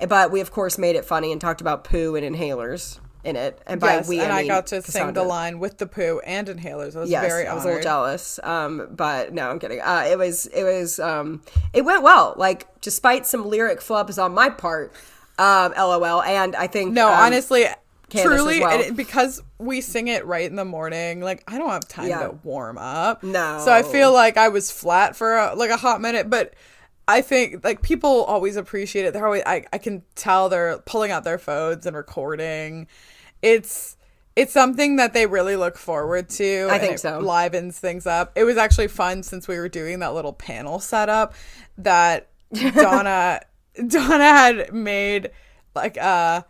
But we, of course, made it funny and talked about poo and inhalers in it. And by we, I mean I got to sing Cassandra. the line with the poo and inhalers. I was very honored. I was a little jealous. But no, I'm kidding. It went well. Like, despite some lyric flubs on my part, LOL. And I think honestly, Candace truly, as well. and because we sing it right in the morning, like I don't have time to warm up. No. So I feel like I was flat for a hot minute, but I think like people always appreciate it. They're always, I can tell they're pulling out their phones and recording. It's something that they really look forward to. I think so. It livens things up. It was actually fun since we were doing that little panel setup that Donna had made like a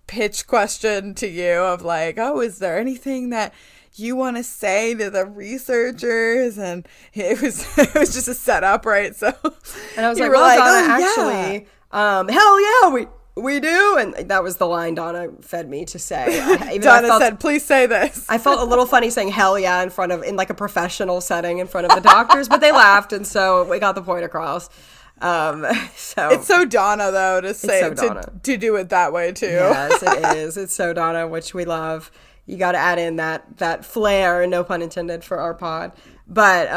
pitch question to you of like, oh, is there anything that you want to say to the researchers? And it was just a setup, right? So and I was like, well, Donna, actually, hell yeah, we do. And that was the line Donna fed me to say. Donna said, please say this. I felt a little funny saying hell yeah in like a professional setting in front of the doctors, but they laughed, and so we got the point across. So it's so Donna though to say to do it that way too. Yes, it is. It's so Donna, which we love. You got to add in that flair, no pun intended, for our pod. But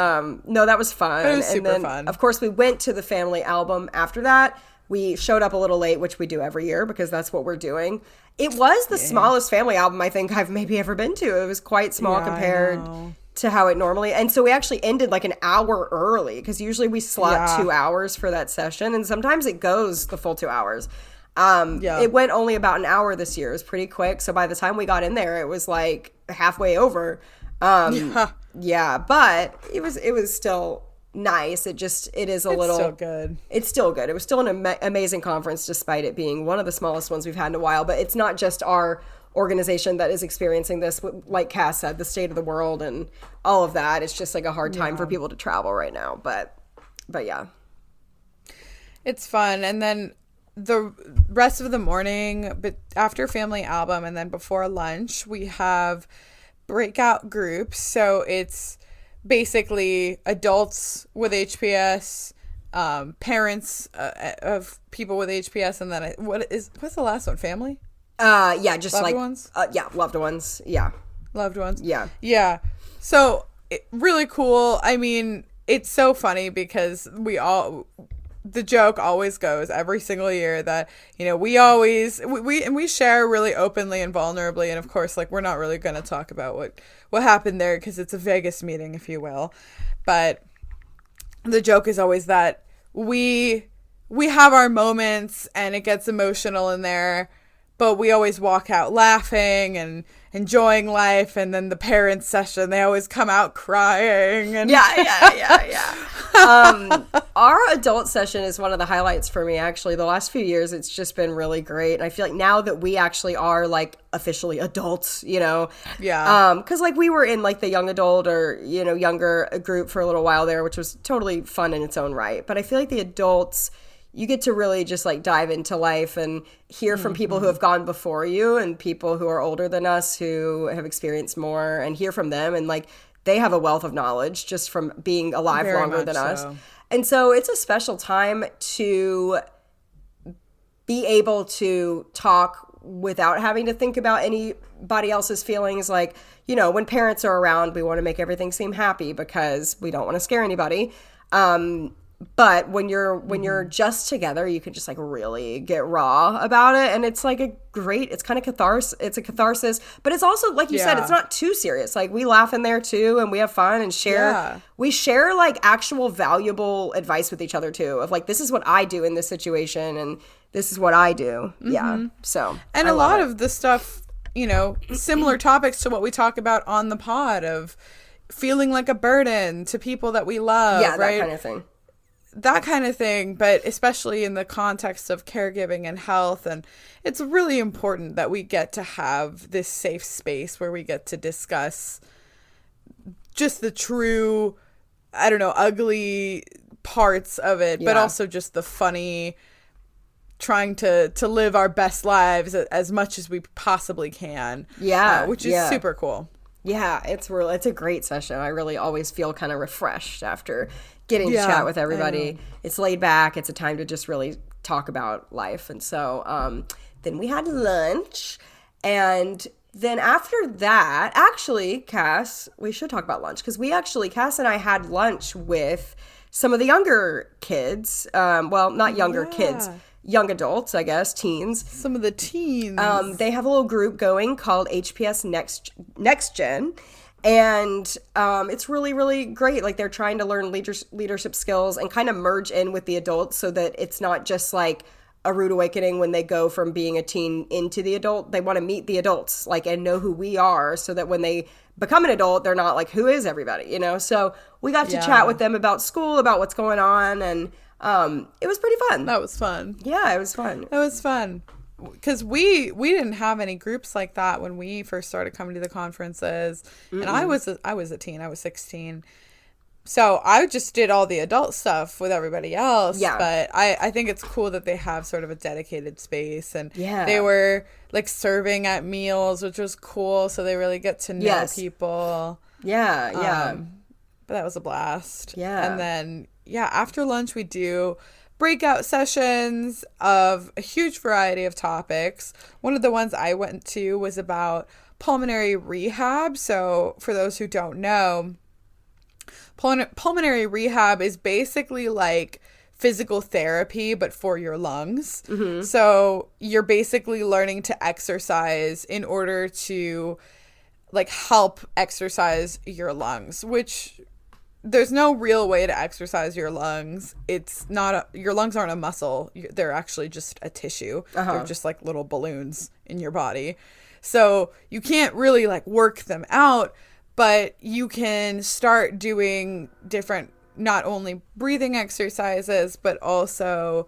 no, that was fun. It was super fun. Of course, we went to the Family Album after that. We showed up a little late, which we do every year because that's what we're doing. It was the smallest Family Album I think I've maybe ever been to. It was quite small compared to how it normally. And so we actually ended like an hour early because usually we slot 2 hours for that session, and sometimes it goes the full 2 hours. It went only about an hour this year. It was pretty quick. So by the time we got in there, it was like halfway over. But it was still nice. It's still good. It's still good. It was still an amazing conference, despite it being one of the smallest ones we've had in a while. But it's not just our organization that is experiencing this. Like Cass said, the state of the world and all of that. It's just like a hard time for people to travel right now. But yeah. It's fun. And then the rest of the morning, but after Family Album and then before lunch, we have breakout groups. So it's basically adults with HPS, parents of people with HPS, and then what's the last one? Family? Just loved ones? Loved ones. Loved ones. Yeah. So really cool. I mean, it's so funny because the joke always goes every single year that, you know, we share really openly and vulnerably. And of course, like, we're not really going to talk about what happened there because it's a Vegas meeting, if you will. But the joke is always that we have our moments and it gets emotional in there, but we always walk out laughing and enjoying life. And then the parents session, they always come out crying. And Yeah. Our adult session is one of the highlights for me, actually. The last few years, it's just been really great. And I feel like now that we actually are like officially adults, you know? Yeah. Because like we were in like the young adult or, you know, younger group for a little while there, which was totally fun in its own right. But I feel like the adults, you get to really just like dive into life and hear from people who have gone before you and people who are older than us who have experienced more, and hear from them. And like they have a wealth of knowledge just from being alive Very longer than much us. so. And so it's a special time to be able to talk without having to think about anybody else's feelings. Like, you know, when parents are around, we want to make everything seem happy because we don't want to scare anybody. But when you're just together, you can just like really get raw about it. And it's like it's kind of catharsis. It's a catharsis, but it's also, like you said, it's not too serious. Like we laugh in there too, and we have fun and share. We share like actual valuable advice with each other too, of like, this is what I do in this situation and this is what I do. Yeah. So, and a lot of the stuff, you know, similar topics to what we talk about on the pod, of feeling like a burden to people that we love. Yeah, right? That kind of thing. That kind of thing, but especially in the context of caregiving and health. And it's really important that we get to have this safe space where we get to discuss just the true, I don't know, ugly parts of it, but also just the funny, trying to live our best lives as much as we possibly can. Yeah. Which is super cool. Yeah, it's a great session. I really always feel kind of refreshed after getting to chat with everybody. It's laid back. It's a time to just really talk about life. And so then we had lunch. And then after that, actually, Cass, we should talk about lunch, because Cass and I had lunch with some of the younger kids. Well, not younger kids. Young adults, I guess, teens. Some of the teens. They have a little group going called HPS Next Gen. And it's really, really great. Like, they're trying to learn leadership skills and kind of merge in with the adults so that it's not just like a rude awakening when they go from being a teen into the adult. They want to meet the adults, like, and know who we are, so that when they become an adult, they're not like, who is everybody, you know? So we got to chat with them about school, about what's going on, and it was pretty fun. That was fun. Yeah, it was fun. It was fun. Because we didn't have any groups like that when we first started coming to the conferences. And I was a teen. I was 16. So I just did all the adult stuff with everybody else. Yeah. But I think it's cool that they have sort of a dedicated space. And they were like serving at meals, which was cool. So they really get to know people. Yeah. But that was a blast. Yeah. And then, after lunch we do breakout sessions of a huge variety of topics. One of the ones I went to was about pulmonary rehab. So for those who don't know, pulmonary rehab is basically like physical therapy, but for your lungs. Mm-hmm. So you're basically learning to exercise in order to like help exercise your lungs, which there's no real way to exercise your lungs. It's not your lungs aren't a muscle. They're actually just a tissue. They're just like little balloons in your body. So you can't really like work them out, but you can start doing different, not only breathing exercises, but also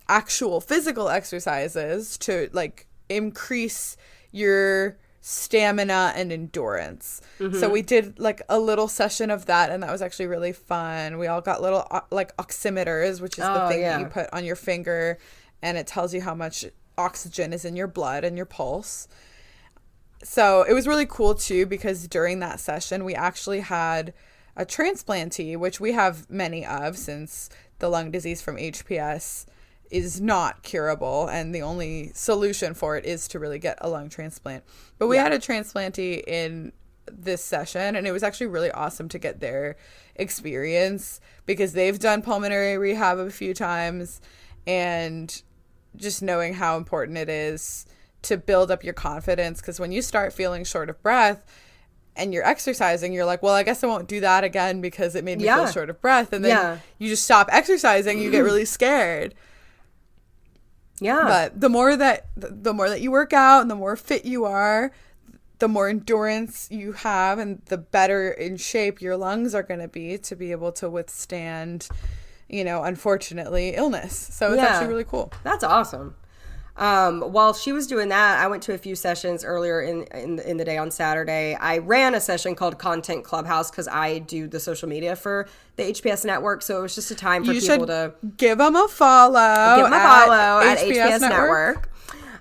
actual physical exercises to like increase your stamina and endurance. Mm-hmm. So we did like a little session of that, and that was actually really fun. We all got little like oximeters, which is the thing that you put on your finger, and it tells you how much oxygen is in your blood and your pulse. So it was really cool too, because during that session we actually had a transplantee, which we have many of, since the lung disease from HPS is not curable, and the only solution for it is to really get a lung transplant. But we had a transplantee in this session, and it was actually really awesome to get their experience, because they've done pulmonary rehab a few times, and just knowing how important it is to build up your confidence, because when you start feeling short of breath and you're exercising, you're like, well, I guess I won't do that again because it made me feel short of breath, and then you just stop exercising, you get really scared. Yeah. But the more that you work out and the more fit you are, the more endurance you have and the better in shape your lungs are going to be able to withstand, unfortunately, illness. So it's actually really cool. That's awesome. While she was doing that, I went to a few sessions earlier in the day on Saturday. I ran a session called Content Clubhouse because I do the social media for the HPS network. So it was just a time for people to give them a follow. Give them a follow at HPS Network.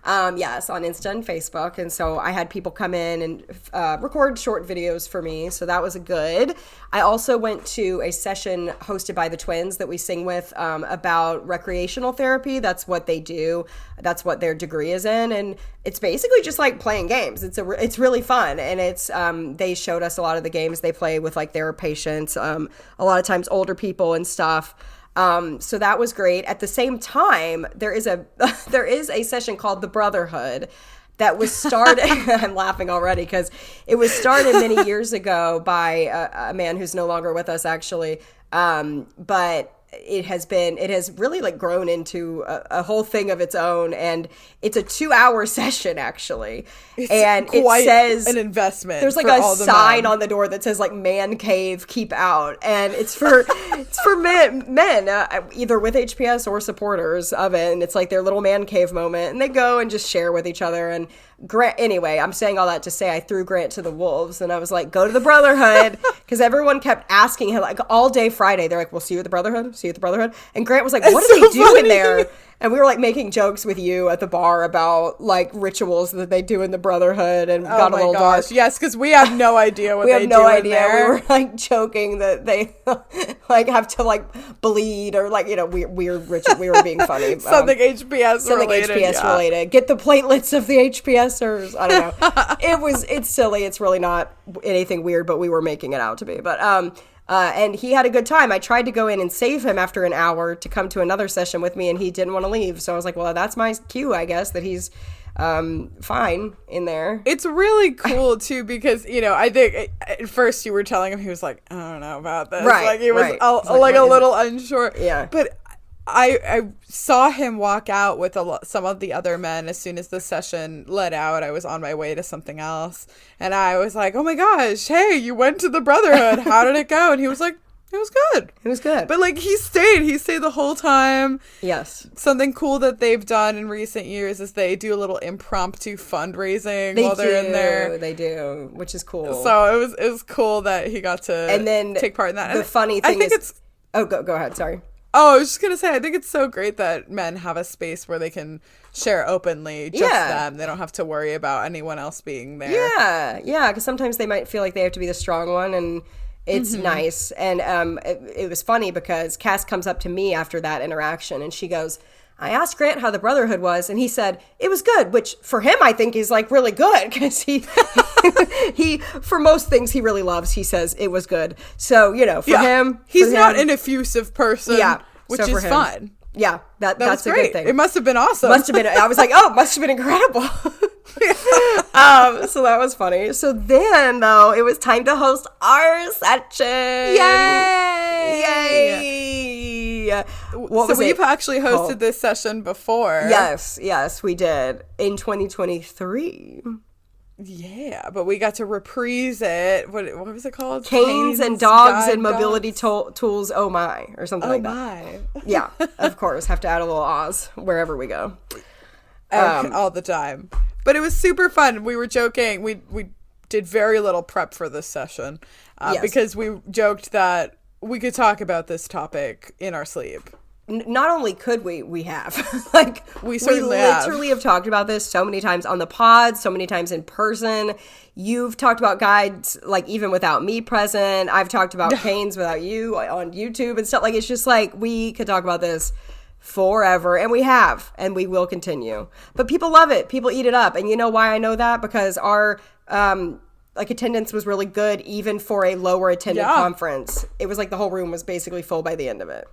Yes, on Insta and Facebook. And so I had people come in and record short videos for me. So that was good. I also went to a session hosted by the twins that we sing with about recreational therapy. That's what they do. That's what their degree is in. And it's basically just like playing games. It's really fun. And it's they showed us a lot of the games they play with like their patients, a lot of times older people and stuff. So that was great. At the same time, there is a session called The Brotherhood that was started. I'm laughing already because it was started many years ago by a man who's no longer with us, actually. But it has really like grown into a whole thing of its own, and it's a 2-hour session actually. And it says an investment. There's like a sign on the door that says like "Man Cave, keep out," and it's for men either with HPS or supporters of it, and it's like their little man cave moment, and they go and just share with each other. And Grant, anyway, I'm saying all that to say I threw Grant to the wolves, and I was like, go to the Brotherhood, because everyone kept asking him like all day Friday. They're like, we'll see you at the Brotherhood, see you at the Brotherhood. And Grant was like, what do they do in there? And we were like making jokes with you at the bar about like rituals that they do in the Brotherhood, and got a little dark. Yes, because we have no idea what they do. We have no idea. We were like joking that they like have to like bleed or like weird ritual. We were being funny. Something HPS related. Get the platelets of the HPSers. I don't know. It's silly. It's really not anything weird, but we were making it out to be. But and he had a good time. I tried to go in and save him after an hour to come to another session with me, and he didn't want to leave. So I was like, well, that's my cue, I guess, that he's fine in there. It's really cool, too, because, I think at first you were telling him, he was like, I don't know about this. Right, like, he was like a little unsure. Yeah. But I saw him walk out with some of the other men as soon as the session let out. I was on my way to something else, and I was like, oh my gosh, hey, you went to the Brotherhood. How did it go? And he was like, it was good. It was good. But like he stayed the whole time. Yes. Something cool that they've done in recent years is they do a little impromptu fundraising while they're in there. They do, which is cool. So it was cool that he got to take part in that. The funny thing is, go ahead. Sorry. Oh, I was just going to say, I think it's so great that men have a space where they can share openly, just them. They don't have to worry about anyone else being there. Yeah, because sometimes they might feel like they have to be the strong one, and it's nice. And it was funny because Cass comes up to me after that interaction, and she goes, I asked Grant how the Brotherhood was, and he said, it was good, which for him, I think is like really good, because he, for most things he really loves, he says it was good. So, for him. He's not an effusive person, which so is fun. Yeah, that's a good thing. It must have been awesome. I was like, must have been incredible. So that was funny. So then, though, it was time to host our session. Yay! We've actually hosted this session before. Yes, we did in 2023. Yeah, but we got to reprise it. What was it called? Canes and Dogs and Mobility Tools. Oh my, or something like that. Oh my. Yeah, of course. Have to add a little Oz wherever we go. All the time. But it was super fun. We were joking. We did very little prep for this session because we joked that we could talk about this topic in our sleep. Not only could we have, like, we literally have talked about this so many times on the pod, so many times in person. You've talked about guides, like, even without me present. I've talked about canes without you on YouTube and stuff. Like, it's just like, we could talk about this forever, and we have, and we will continue. But people love it. People eat it up. And you know why I know that? Because our, attendance was really good, even for a lower attended conference. It was like the whole room was basically full by the end of it.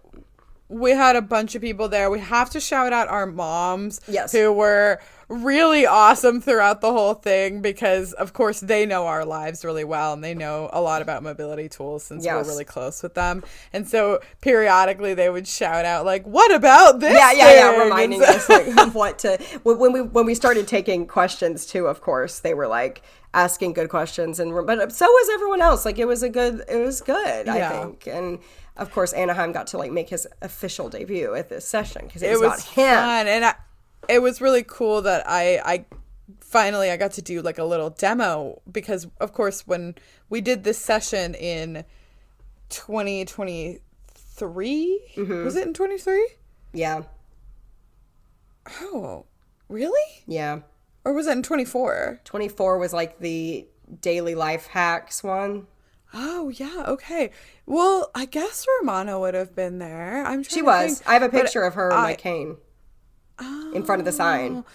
We had a bunch of people there. We have to shout out our moms, yes, who were really awesome throughout the whole thing because, of course, they know our lives really well and they know a lot about mobility tools since we're really close with them. And so periodically they would shout out like, "What about this?" Yeah, reminding us like of what to. When we started taking questions too, of course, they were like asking good questions, but so was everyone else. Like it was good. I think, and of course Anaheim got to like make his official debut at this session because it was not him. Fun. And it was really cool that I finally got to do like a little demo because of course when we did this session in 2023, was it in 23? Yeah. Oh, really? Yeah. Or was it in 24? 24 was like the daily life hacks one. Oh, yeah. Okay. Well, I guess Romana would have been there. She was. I have a picture of her in my cane in front of the sign.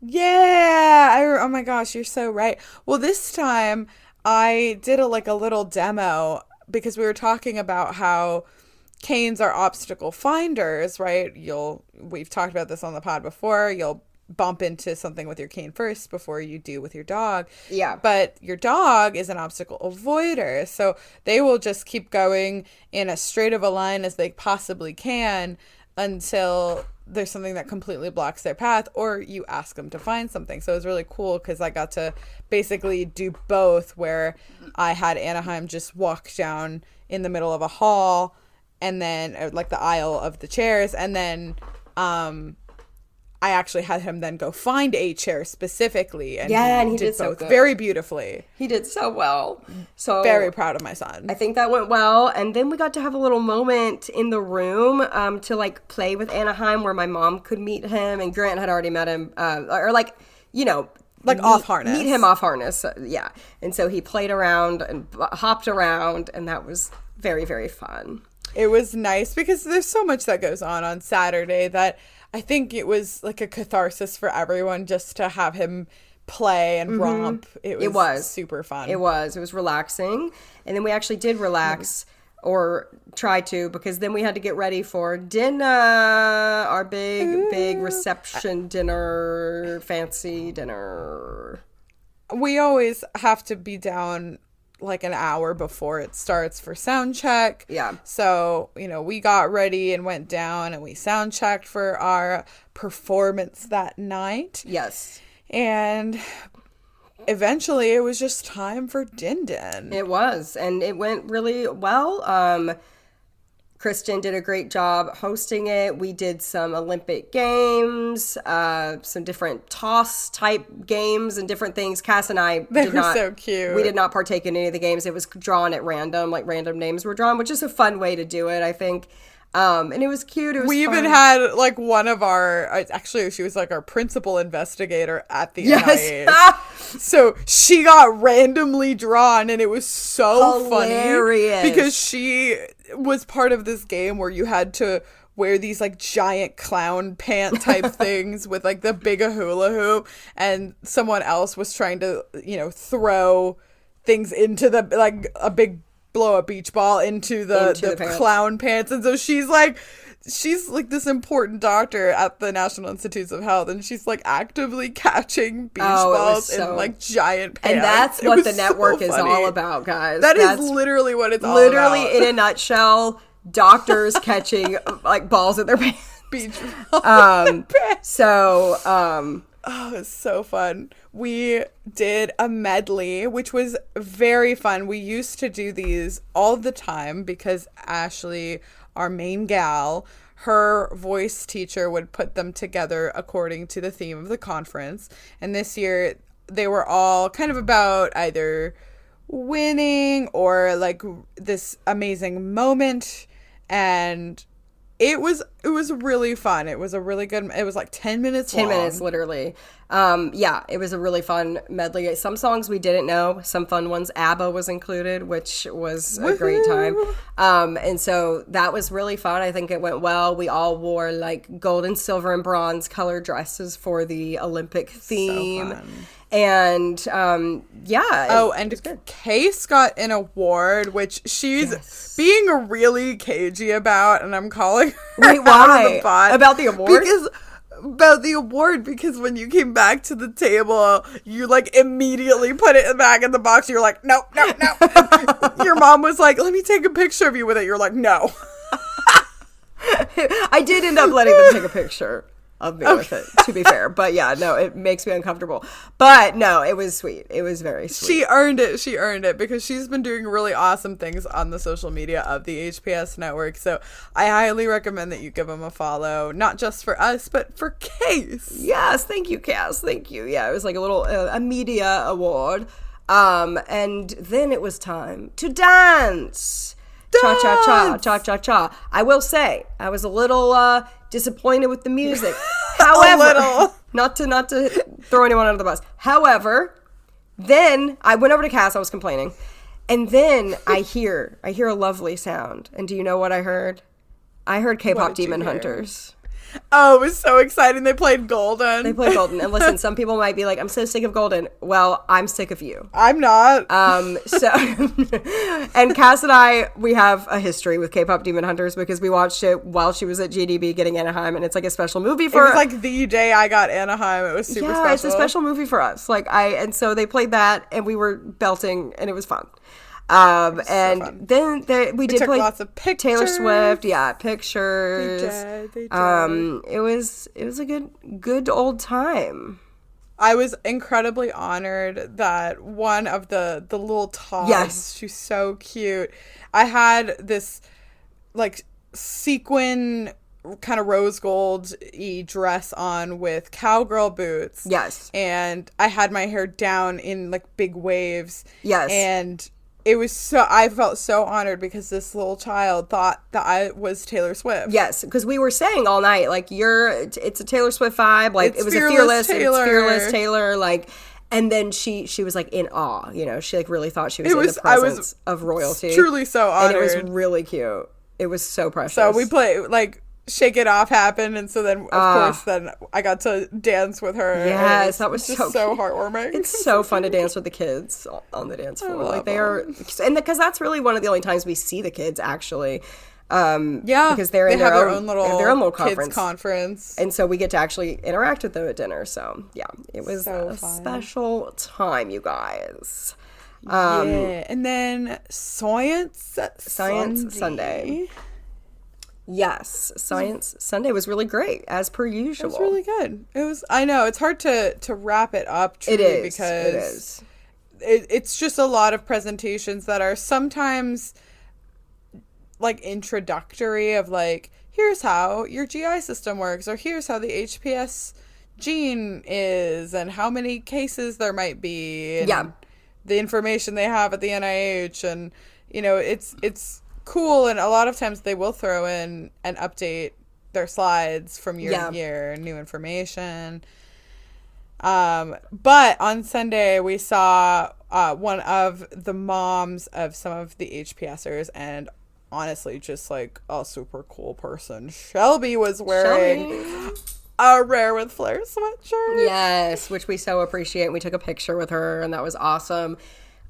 Yeah. Oh my gosh, you're so right. Well, this time I did a little demo because we were talking about how canes are obstacle finders, right? We've talked about this on the pod before. You'll bump into something with your cane first before you do with your dog. Yeah. But your dog is an obstacle avoider. So they will just keep going in as straight of a line as they possibly can until there's something that completely blocks their path or you ask them to find something. So it was really cool because I got to basically do both where I had Anaheim just walk down in the middle of a hall and then like the aisle of the chairs and then I actually had him then go find a chair specifically. And and he did so both good. Very beautifully. He did so well. So very proud of my son. I think that went well. And then we got to have a little moment in the room to like play with Anaheim where my mom could meet him. And Grant had already met him off harness. Meet him off harness. Yeah. And so he played around and hopped around. And that was very, very fun. It was nice because there's so much that goes on Saturday that I think it was like a catharsis for everyone just to have him play and romp. It was super fun. It was relaxing. And then we actually did relax or try to because then we had to get ready for dinner, our big reception dinner, fancy dinner. We always have to be down like an hour before it starts for sound check. Yeah. So, we got ready and went down and we sound checked for our performance that night. Yes. And eventually it was just time for Din Din. It was. And it went really well. Kristen did a great job hosting it. We did some Olympic games, some different toss type games and different things. Cass and I were so cute. We did not partake in any of the games. It was drawn at random, like random names were drawn, which is a fun way to do it, I think. And it was cute. It was We fun. even had like one of actually she was like our principal investigator at the NIH. So she got randomly drawn and it was so hilarious. Funny because she was part of this game where you had to wear these like giant clown pant type things with like the big hula hoop and someone else was trying to, throw things into the like a big blow up beach ball into the clown pants. And so she's like this important doctor at the National Institutes of Health and she's like actively catching beach balls in like giant pants. And that's what the network is all about, guys. That's literally what it's all about. Literally in a nutshell, doctors catching like balls in their pants. Beach balls in their pants. Oh, it's so fun. We did a medley, which was very fun. We used to do these all the time because Ashley, our main gal, her voice teacher would put them together according to the theme of the conference. And this year, they were all kind of about either winning or like this amazing moment. And it was really fun. It was a really good, it was like 10 minutes long. 10 minutes, literally. It was a really fun medley. Some songs we didn't know, some fun ones. ABBA was included, which was a great time. And so that was really fun. I think it went well. We all wore like gold and silver and bronze colored dresses for the Olympic theme. So fun. And and Case got an award, which she's being really cagey about, and I'm calling her Wait, why? About the award? Because about the award because when you came back to the table, you like immediately put it back in the box. You're like, no. Your mom was like, let me take a picture of you with it. You're like, no. I did end up letting them take a picture of me with it, to be fair. But yeah, no, it makes me uncomfortable. But no, it was sweet. It was very sweet. She earned it because she's been doing really awesome things on the social media of the HPS network. So I highly recommend that you give them a follow, not just for us, but for Case. Yes, thank you, Cass. Thank you. Yeah, it was like a little a media award. And then it was time to dance. Cha-cha-cha. I will say, I was a little disappointed with the music. However, not to throw anyone under the bus. However, then I went over to Cass. I was complaining. And then I hear a lovely sound. And do you know what I heard? I heard K-pop Demon Hunters. Oh, it was so exciting. They played Golden. And listen, some people might be like, I'm so sick of Golden. Well, I'm sick of you. I'm not. So, and Cass and I, we have a history with K-pop Demon Hunters because we watched it while she was at GDB getting Anaheim, and it's like a special movie for It was like the day I got Anaheim. It was super special. Yeah, it's a special movie for us. And so they played that, and we were belting, and it was fun. And so then we did took play lots of pictures. Taylor Swift, pictures. They did. It was a good old time. I was incredibly honored that one of the little tots, yes, she's so cute. I had this like sequin kind of rose gold-y dress on with cowgirl boots. Yes. And I had my hair down in like big waves. Yes. And I felt so honored because this little child thought that I was Taylor Swift. Yes, because we were saying all night, like, it's a Taylor Swift vibe. Like, it was a fearless Taylor. Like, and then she was like in awe, she like really thought she was in the presence of royalty. Truly so honored. And it was really cute. It was so precious. So we play like Shake It Off happened, and so then of course then I got to dance with her. Yes, that was just so heartwarming. It's so fun to dance with the kids on the dance floor. Like they are, and because that's really one of the only times we see the kids actually. Because they have their own little conference, and so we get to actually interact with them at dinner. So yeah, it was so a fun. Special time, you guys. And then Science Sunday. Yes, Science Sunday was really great, as per usual. It was really good. I know, it's hard to wrap it up truly because it's just a lot of presentations that are sometimes like introductory of like, here's how your GI system works, or here's how the HPS gene is, and how many cases there might be, and the information they have at the NIH, and it's cool, and a lot of times they will throw in and update their slides from year to year, new information. But on Sunday we saw one of the moms of some of the HPSers, and honestly just like a super cool person. Shelby was wearing a Rare with Flair sweatshirt. Yes, which we so appreciate. We took a picture with her, and that was awesome.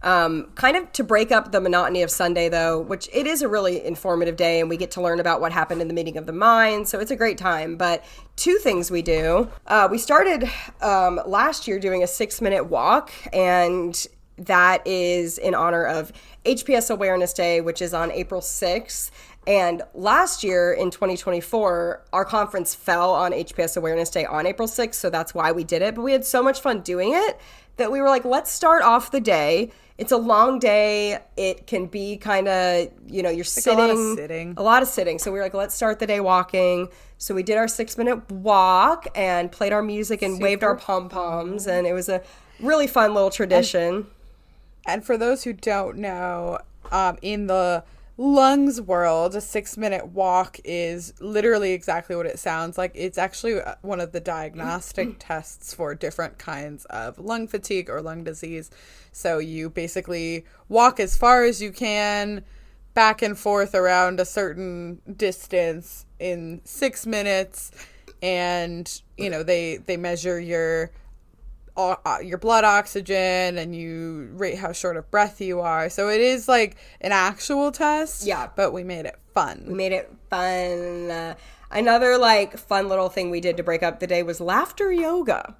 Kind of to break up the monotony of Sunday, though, which it is a really informative day, and we get to learn about what happened in the meeting of the minds, so it's a great time. But two things we do. We started last year doing a 6-minute walk, and that is in honor of HPS Awareness Day, which is on April 6th. And last year in 2024, our conference fell on HPS Awareness Day on April 6th, so that's why we did it. But we had so much fun doing it that we were like, let's start off the day. It's a long day. It can be kind of, you're sitting. A lot of sitting. So we were like, let's start the day walking. So we did our 6-minute walk and played our music and waved our pom-poms. And it was a really fun little tradition. And for those who don't know, in the lungs world, a 6-minute walk is literally exactly what it sounds like. It's actually one of the diagnostic tests for different kinds of lung fatigue or lung disease. So you basically walk as far as you can back and forth around a certain distance in 6 minutes, and they measure your blood oxygen, and you rate how short of breath you are. So it is like an actual test. Yeah. But we made it fun. Another like fun little thing we did to break up the day was laughter yoga.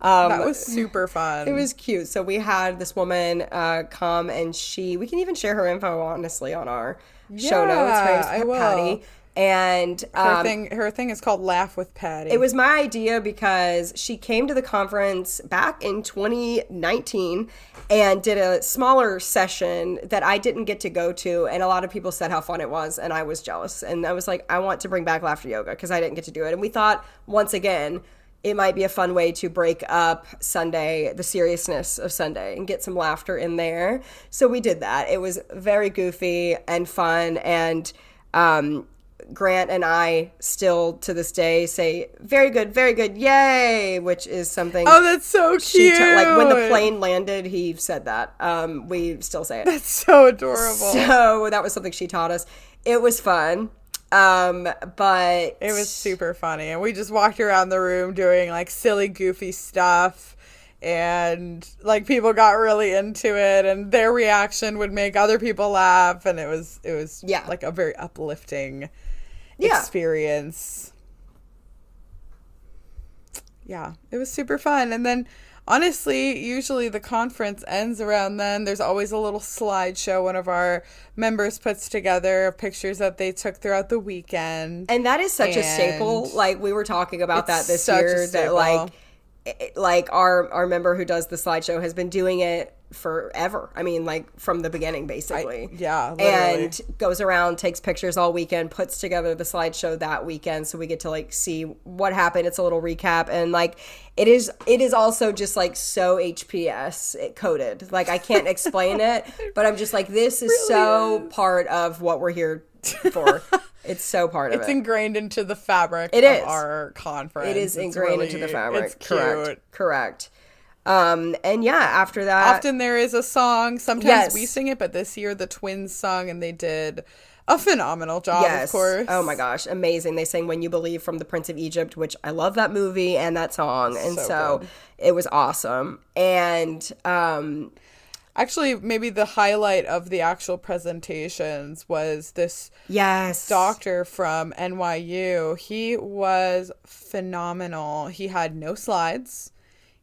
That was super fun. It was cute. So we had this woman come, and we can even share her info, honestly, on our show notes. Her name's Patty. And her thing is called Laugh with Patty. It was my idea because she came to the conference back in 2019 and did a smaller session that I didn't get to go to, and a lot of people said how fun it was, and I was jealous. And I was like, I want to bring back laughter yoga because I didn't get to do it. And we thought, once again, it might be a fun way to break up Sunday, the seriousness of Sunday, and get some laughter in there. So we did that. It was very goofy and fun, and Grant and I still to this day say very good, yay, which is something. Oh, that's so cute. Like when the plane landed, he said that. We still say it. That's so adorable. So that was something she taught us. It was fun. But it was super funny, and we just walked around the room doing like silly, goofy stuff, and like people got really into it, and their reaction would make other people laugh, and it was like a very uplifting experience. Yeah, it was super fun. And then honestly, usually the conference ends around then. There's always a little slideshow one of our members puts together of pictures that they took throughout the weekend. And that is such a staple. Like we were talking about that this year, that like our member who does the slideshow has been doing it forever. I mean, like from the beginning, basically. Literally. And goes around, takes pictures all weekend, puts together the slideshow that weekend, so we get to like see what happened. It's a little recap, and like it is also just like so HPS coded. Like I can't explain it, but I'm just like, this is really so part of what we're here for. It's so part of it. It's ingrained into the fabric of our conference. It is ingrained into the fabric. It's cute. Correct. And yeah, after that, often there is a song. Sometimes we sing it, but this year the twins sung, and they did a phenomenal job, of course. Oh my gosh, amazing. They sang When You Believe from The Prince of Egypt, which I love that movie and that song. And so it was awesome. And actually, maybe the highlight of the actual presentations was this doctor from NYU. He was phenomenal. He had no slides.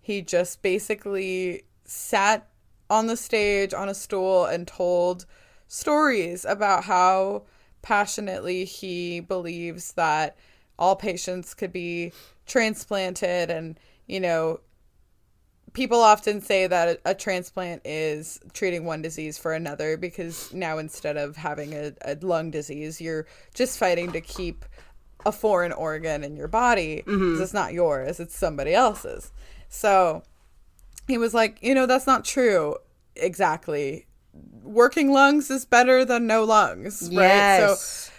He just basically sat on the stage on a stool and told stories about how passionately he believes that all patients could be transplanted. And, you know, people often say that a transplant is treating one disease for another, because now instead of having a lung disease, you're just fighting to keep a foreign organ in your body, because it's not yours, it's somebody else's. So he was like, you know, that's not true. Exactly. Working lungs is better than no lungs, right? Yes. So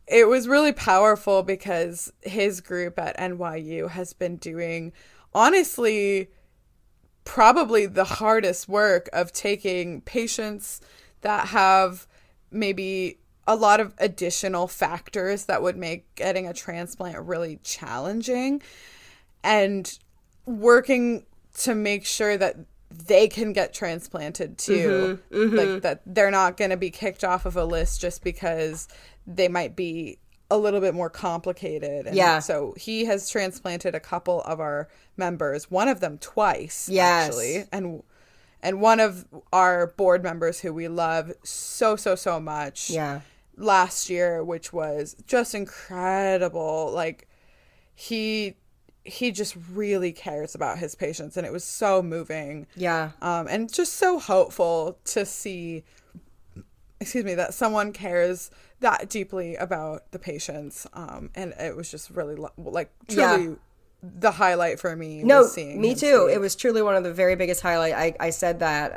it was really powerful, because his group at NYU has been doing, honestly, probably the hardest work of taking patients that have maybe a lot of additional factors that would make getting a transplant really challenging, and working to make sure that they can get transplanted too. Like that they're not going to be kicked off of a list just because they might be a little bit more complicated. And so he has transplanted a couple of our members, one of them twice, actually. And one of our board members who we love so much last year, which was just incredible. Like he just really cares about his patients, and it was so moving. And just so hopeful to see, that someone cares that deeply about the patients. And it was just really truly the highlight for me. Me too. It was truly one of the very biggest highlight. I said that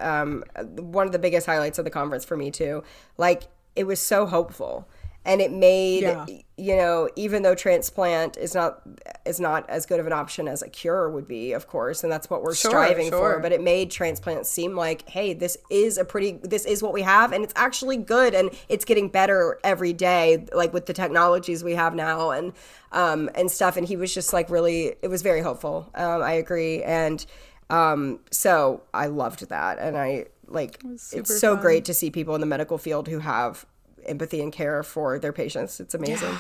one of the biggest highlights of the conference for me too. Like, it was so hopeful. And it made, you know, even though transplant is not as good of an option as a cure would be, of course, and that's what we're striving for, but it made transplant seem like, hey, this is what we have, and it's actually good, and it's getting better every day, like with the technologies we have now and stuff. And he was just like, really, it was very hopeful. I agree. And so I loved that. And it's so great to see people in the medical field who have empathy and care for their patients. It's amazing.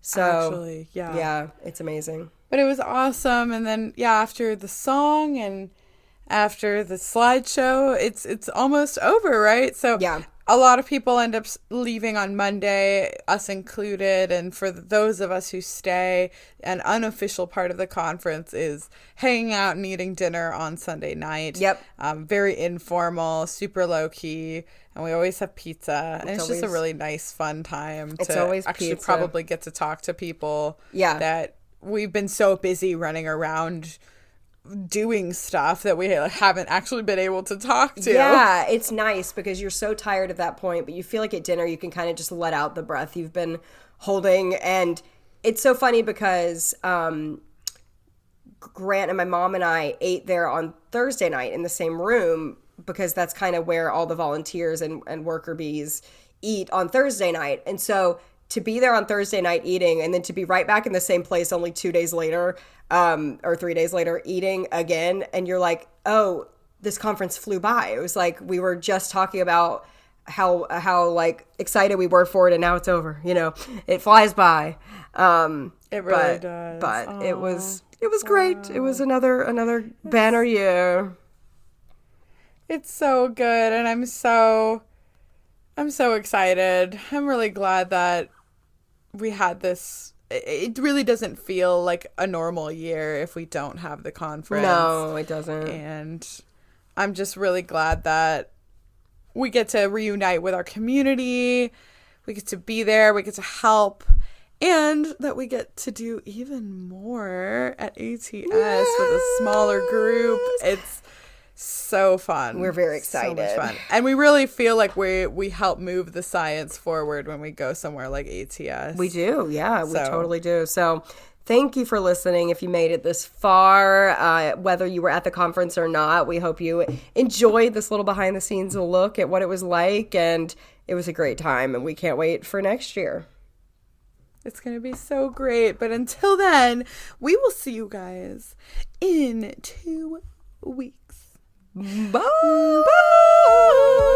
So actually. yeah, it's amazing. But it was awesome. And then, yeah, after the song and after the slideshow, it's almost over, right? So Yeah. a lot of people end up leaving on Monday, us included. And for those of us who stay, an unofficial part of the conference is hanging out and eating dinner on Sunday night. Yep. Very informal, super low key. And we always have pizza. And it's just a really nice, fun time to always actually pizza. probably get to talk to people that we've been so busy running around doing stuff that we haven't actually been able to talk to. Yeah, it's nice because you're so tired at that point, but you feel like at dinner you can kind of just let out the breath you've been holding. And it's so funny because Grant and my mom and I ate there on Thursday night in the same room because that's kind of where all the volunteers and worker bees eat on Thursday night. And so to be there on Thursday night eating and then to be right back in the same place only 2 days later or 3 days later eating again, and you're like, oh, this conference flew by. It was like we were just talking about how like excited we were for it, and now it's over. You know, it flies by. It really does. But it was great. It was another banner year. It's so good, and I'm so excited. I'm really glad that we had this. It really doesn't feel like a normal year if we don't have the conference. No, it doesn't. And I'm just really glad that we get to reunite with our community. We get to be there. We get to help. And that we get to do even more at ATS with a smaller group. It's so fun. We're very excited. So much fun. And we really feel like we help move the science forward when we go somewhere like ATS. We do. Yeah, we totally do. So thank you for listening. If you made it this far, whether you were at the conference or not, we hope you enjoyed this little behind the scenes look at what it was like. And it was a great time. And we can't wait for next year. It's going to be so great. But until then, we will see you guys in 2 weeks. Bye. Bye.